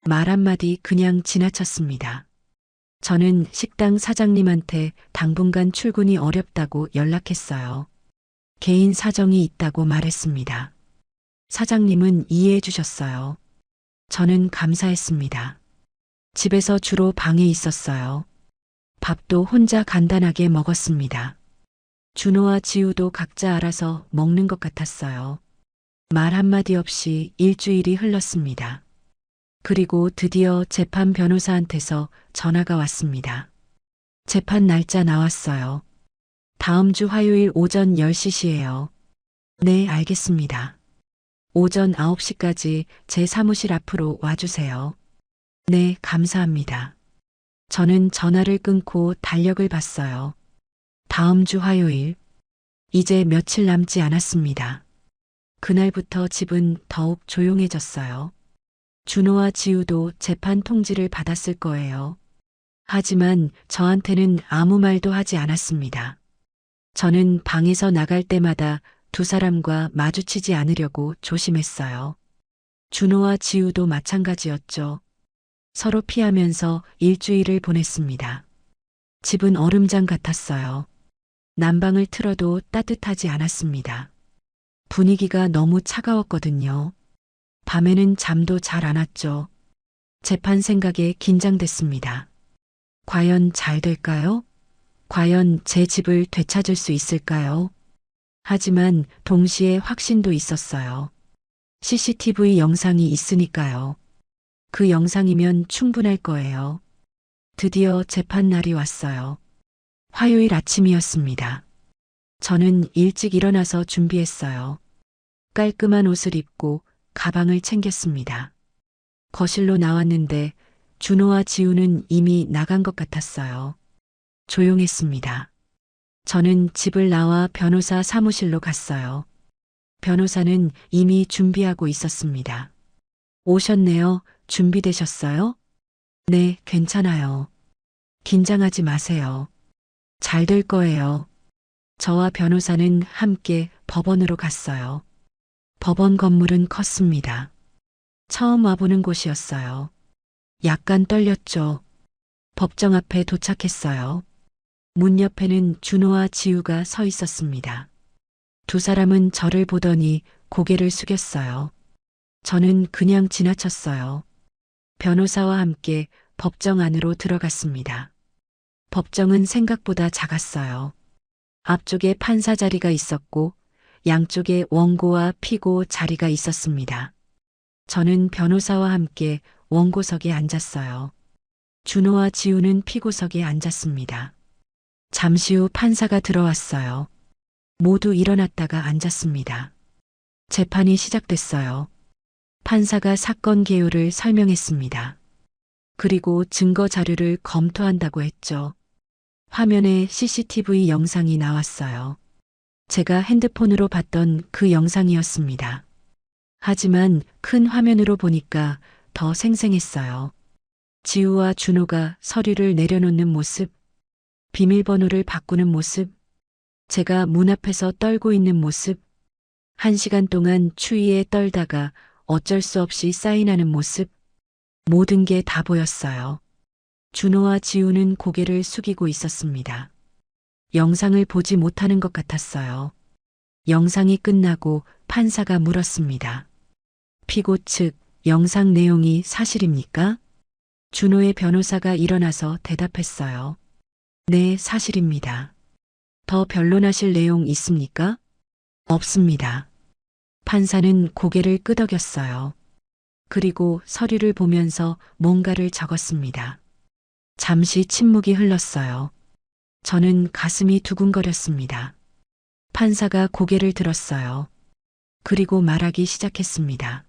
말 한마디 그냥 지나쳤습니다. 저는 식당 사장님한테 당분간 출근이 어렵다고 연락했어요. 개인 사정이 있다고 말했습니다. 사장님은 이해해 주셨어요. 저는 감사했습니다. 집에서 주로 방에 있었어요. 밥도 혼자 간단하게 먹었습니다. 준호와 지우도 각자 알아서 먹는 것 같았어요. 말 한마디 없이 일주일이 흘렀습니다. 그리고 드디어 재판 변호사한테서 전화가 왔습니다. 재판 날짜 나왔어요. 다음 주 화요일 오전 10시예요. 네, 알겠습니다. 오전 9시까지 제 사무실 앞으로 와주세요. 네, 감사합니다. 저는 전화를 끊고 달력을 봤어요. 다음 주 화요일. 이제 며칠 남지 않았습니다. 그날부터 집은 더욱 조용해졌어요. 준호와 지우도 재판 통지를 받았을 거예요. 하지만 저한테는 아무 말도 하지 않았습니다. 저는 방에서 나갈 때마다 두 사람과 마주치지 않으려고 조심했어요. 준호와 지우도 마찬가지였죠. 서로 피하면서 일주일을 보냈습니다. 집은 얼음장 같았어요. 난방을 틀어도 따뜻하지 않았습니다. 분위기가 너무 차가웠거든요. 밤에는 잠도 잘 안 왔죠. 재판 생각에 긴장됐습니다. 과연 잘 될까요? 과연 제 집을 되찾을 수 있을까요? 하지만 동시에 확신도 있었어요. CCTV 영상이 있으니까요. 그 영상이면 충분할 거예요. 드디어 재판 날이 왔어요. 화요일 아침이었습니다. 저는 일찍 일어나서 준비했어요. 깔끔한 옷을 입고 가방을 챙겼습니다. 거실로 나왔는데 준호와 지우는 이미 나간 것 같았어요. 조용했습니다. 저는 집을 나와 변호사 사무실로 갔어요. 변호사는 이미 준비하고 있었습니다. 오셨네요. 준비되셨어요? 네, 괜찮아요. 긴장하지 마세요. 잘 될 거예요. 저와 변호사는 함께 법원으로 갔어요. 법원 건물은 컸습니다. 처음 와보는 곳이었어요. 약간 떨렸죠. 법정 앞에 도착했어요. 문 옆에는 준호와 지우가 서 있었습니다. 두 사람은 저를 보더니 고개를 숙였어요. 저는 그냥 지나쳤어요. 변호사와 함께 법정 안으로 들어갔습니다. 법정은 생각보다 작았어요. 앞쪽에 판사 자리가 있었고 양쪽에 원고와 피고 자리가 있었습니다. 저는 변호사와 함께 원고석에 앉았어요. 준호와 지우는 피고석에 앉았습니다. 잠시 후 판사가 들어왔어요. 모두 일어났다가 앉았습니다. 재판이 시작됐어요. 판사가 사건 개요를 설명했습니다. 그리고 증거 자료를 검토한다고 했죠. 화면에 CCTV 영상이 나왔어요. 제가 핸드폰으로 봤던 그 영상이었습니다. 하지만 큰 화면으로 보니까 더 생생했어요. 지우와 준호가 서류를 내려놓는 모습, 비밀번호를 바꾸는 모습, 제가 문 앞에서 떨고 있는 모습, 1시간 동안 추위에 떨다가 어쩔 수 없이 사인하는 모습, 모든 게 다 보였어요. 준호와 지우는 고개를 숙이고 있었습니다. 영상을 보지 못하는 것 같았어요. 영상이 끝나고 판사가 물었습니다. 피고 측 영상 내용이 사실입니까? 준호의 변호사가 일어나서 대답했어요. 네, 사실입니다. 더 변론하실 내용 있습니까? 없습니다. 판사는 고개를 끄덕였어요. 그리고 서류를 보면서 뭔가를 적었습니다. 잠시 침묵이 흘렀어요. 저는 가슴이 두근거렸습니다. 판사가 고개를 들었어요. 그리고 말하기 시작했습니다.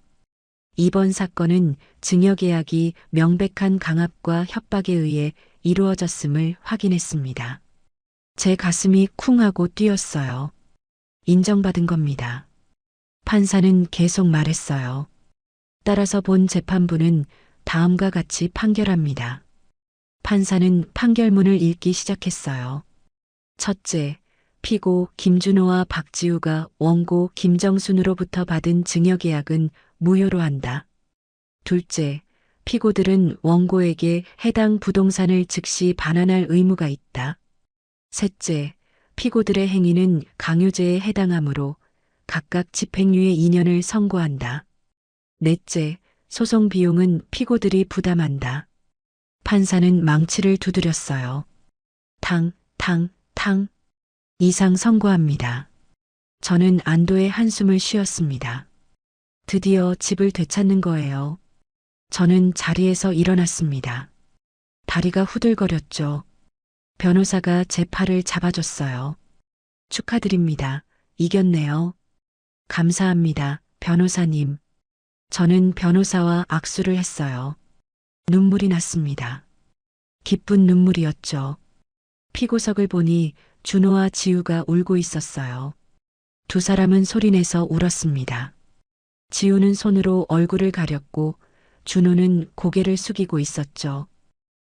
이번 사건은 증여계약이 명백한 강압과 협박에 의해 이루어졌음을 확인했습니다. 제 가슴이 쿵 하고 뛰었어요. 인정받은 겁니다. 판사는 계속 말했어요. 따라서 본 재판부는 다음과 같이 판결합니다. 판사는 판결문을 읽기 시작했어요. 첫째, 피고 김준호와 박지우가 원고 김정순으로부터 받은 증여계약은 무효로 한다. 둘째, 피고들은 원고에게 해당 부동산을 즉시 반환할 의무가 있다. 셋째, 피고들의 행위는 강요죄에 해당하므로 각각 집행유예 2년을 선고한다. 넷째, 소송 비용은 피고들이 부담한다. 판사는 망치를 두드렸어요. 탕, 탕, 탕. 이상 선고합니다. 저는 안도의 한숨을 쉬었습니다. 드디어 집을 되찾는 거예요. 저는 자리에서 일어났습니다. 다리가 후들거렸죠. 변호사가 제 팔을 잡아줬어요. 축하드립니다. 이겼네요. 감사합니다, 변호사님. 저는 변호사와 악수를 했어요. 눈물이 났습니다. 기쁜 눈물이었죠. 피고석을 보니 준호와 지우가 울고 있었어요. 두 사람은 소리내서 울었습니다. 지우는 손으로 얼굴을 가렸고 준호는 고개를 숙이고 있었죠.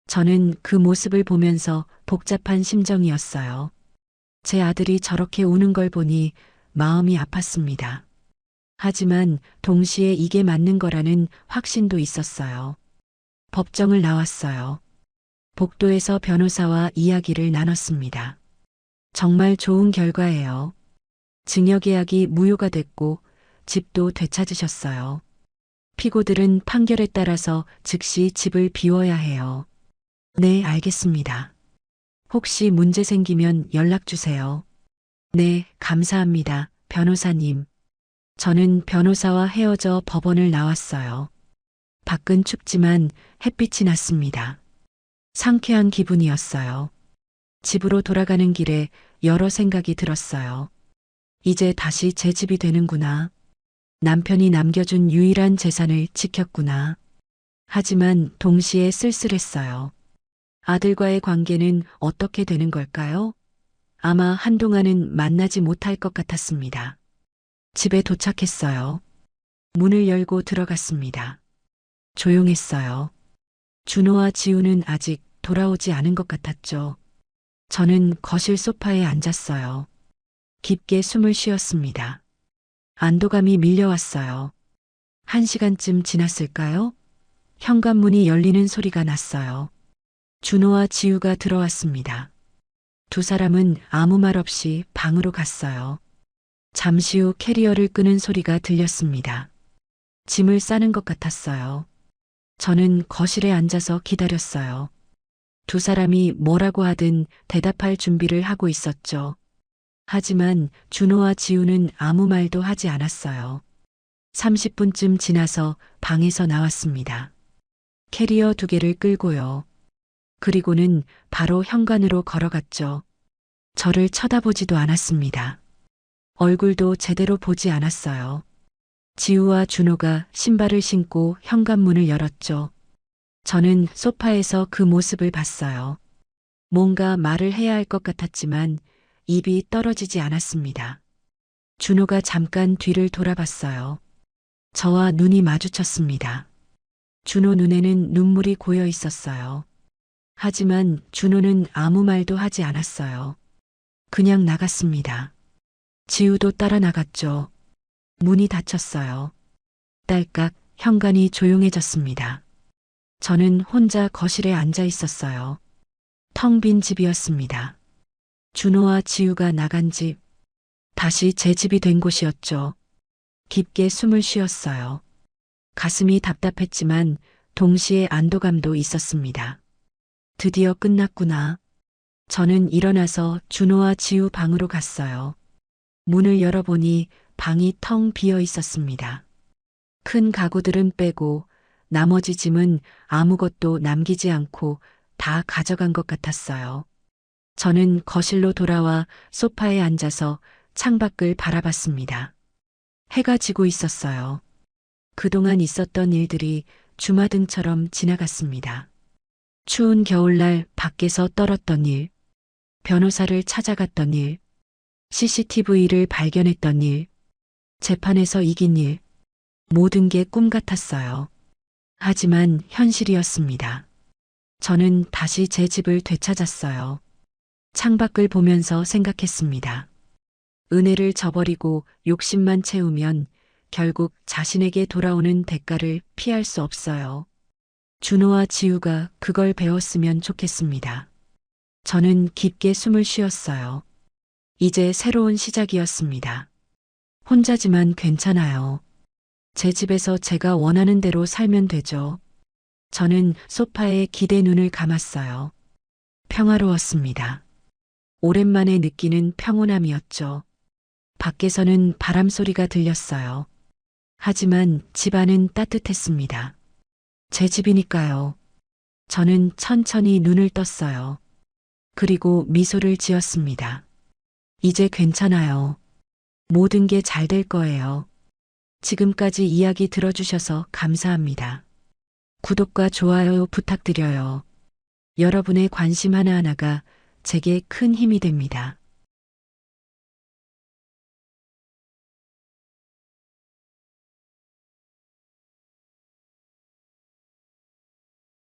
저는 그 모습을 보면서 복잡한 심정이었어요. 제 아들이 저렇게 우는 걸 보니 마음이 아팠습니다. 하지만 동시에 이게 맞는 거라는 확신도 있었어요. 법정을 나왔어요. 복도에서 변호사와 이야기를 나눴습니다. 정말 좋은 결과예요. 증여계약이 무효가 됐고 집도 되찾으셨어요. 피고들은 판결에 따라서 즉시 집을 비워야 해요. 네, 알겠습니다. 혹시 문제 생기면 연락 주세요. 네, 감사합니다, 변호사님. 저는 변호사와 헤어져 법원을 나왔어요. 밖은 춥지만 햇빛이 났습니다. 상쾌한 기분이었어요. 집으로 돌아가는 길에 여러 생각이 들었어요. 이제 다시 제 집이 되는구나. 남편이 남겨준 유일한 재산을 지켰구나. 하지만 동시에 쓸쓸했어요. 아들과의 관계는 어떻게 되는 걸까요? 아마 한동안은 만나지 못할 것 같았습니다. 집에 도착했어요. 문을 열고 들어갔습니다. 조용했어요. 준호와 지우는 아직 돌아오지 않은 것 같았죠. 저는 거실 소파에 앉았어요. 깊게 숨을 쉬었습니다. 안도감이 밀려왔어요. 1시간쯤 지났을까요? 현관문이 열리는 소리가 났어요. 준호와 지우가 들어왔습니다. 두 사람은 아무 말 없이 방으로 갔어요. 잠시 후 캐리어를 끄는 소리가 들렸습니다. 짐을 싸는 것 같았어요. 저는 거실에 앉아서 기다렸어요. 두 사람이 뭐라고 하든 대답할 준비를 하고 있었죠. 하지만 준호와 지우는 아무 말도 하지 않았어요. 30분쯤 지나서 방에서 나왔습니다. 캐리어 2개를 끌고요. 그리고는 바로 현관으로 걸어갔죠. 저를 쳐다보지도 않았습니다. 얼굴도 제대로 보지 않았어요. 지우와 준호가 신발을 신고 현관문을 열었죠. 저는 소파에서 그 모습을 봤어요. 뭔가 말을 해야 할 것 같았지만 입이 떨어지지 않았습니다. 준호가 잠깐 뒤를 돌아봤어요. 저와 눈이 마주쳤습니다. 준호 눈에는 눈물이 고여 있었어요. 하지만 준호는 아무 말도 하지 않았어요. 그냥 나갔습니다. 지우도 따라 나갔죠. 문이 닫혔어요. 딸깍 현관이 조용해졌습니다. 저는 혼자 거실에 앉아 있었어요. 텅 빈 집이었습니다. 준호와 지우가 나간 집. 다시 제 집이 된 곳이었죠. 깊게 숨을 쉬었어요. 가슴이 답답했지만 동시에 안도감도 있었습니다. 드디어 끝났구나. 저는 일어나서 준호와 지우 방으로 갔어요. 문을 열어보니 방이 텅 비어 있었습니다. 큰 가구들은 빼고 나머지 짐은 아무것도 남기지 않고 다 가져간 것 같았어요. 저는 거실로 돌아와 소파에 앉아서 창밖을 바라봤습니다. 해가 지고 있었어요. 그동안 있었던 일들이 주마등처럼 지나갔습니다. 추운 겨울날 밖에서 떨었던 일, 변호사를 찾아갔던 일, CCTV를 발견했던 일, 재판에서 이긴 일, 모든 게 꿈 같았어요. 하지만 현실이었습니다. 저는 다시 제 집을 되찾았어요. 창밖을 보면서 생각했습니다. 은혜를 저버리고 욕심만 채우면 결국 자신에게 돌아오는 대가를 피할 수 없어요. 준호와 지우가 그걸 배웠으면 좋겠습니다. 저는 깊게 숨을 쉬었어요. 이제 새로운 시작이었습니다. 혼자지만 괜찮아요. 제 집에서 제가 원하는 대로 살면 되죠. 저는 소파에 기대 눈을 감았어요. 평화로웠습니다. 오랜만에 느끼는 평온함이었죠. 밖에서는 바람 소리가 들렸어요. 하지만 집 안은 따뜻했습니다. 제 집이니까요. 저는 천천히 눈을 떴어요. 그리고 미소를 지었습니다. 이제 괜찮아요. 모든 게 잘 될 거예요. 지금까지 이야기 들어주셔서 감사합니다. 구독과 좋아요 부탁드려요. 여러분의 관심 하나하나가 제게 큰 힘이 됩니다.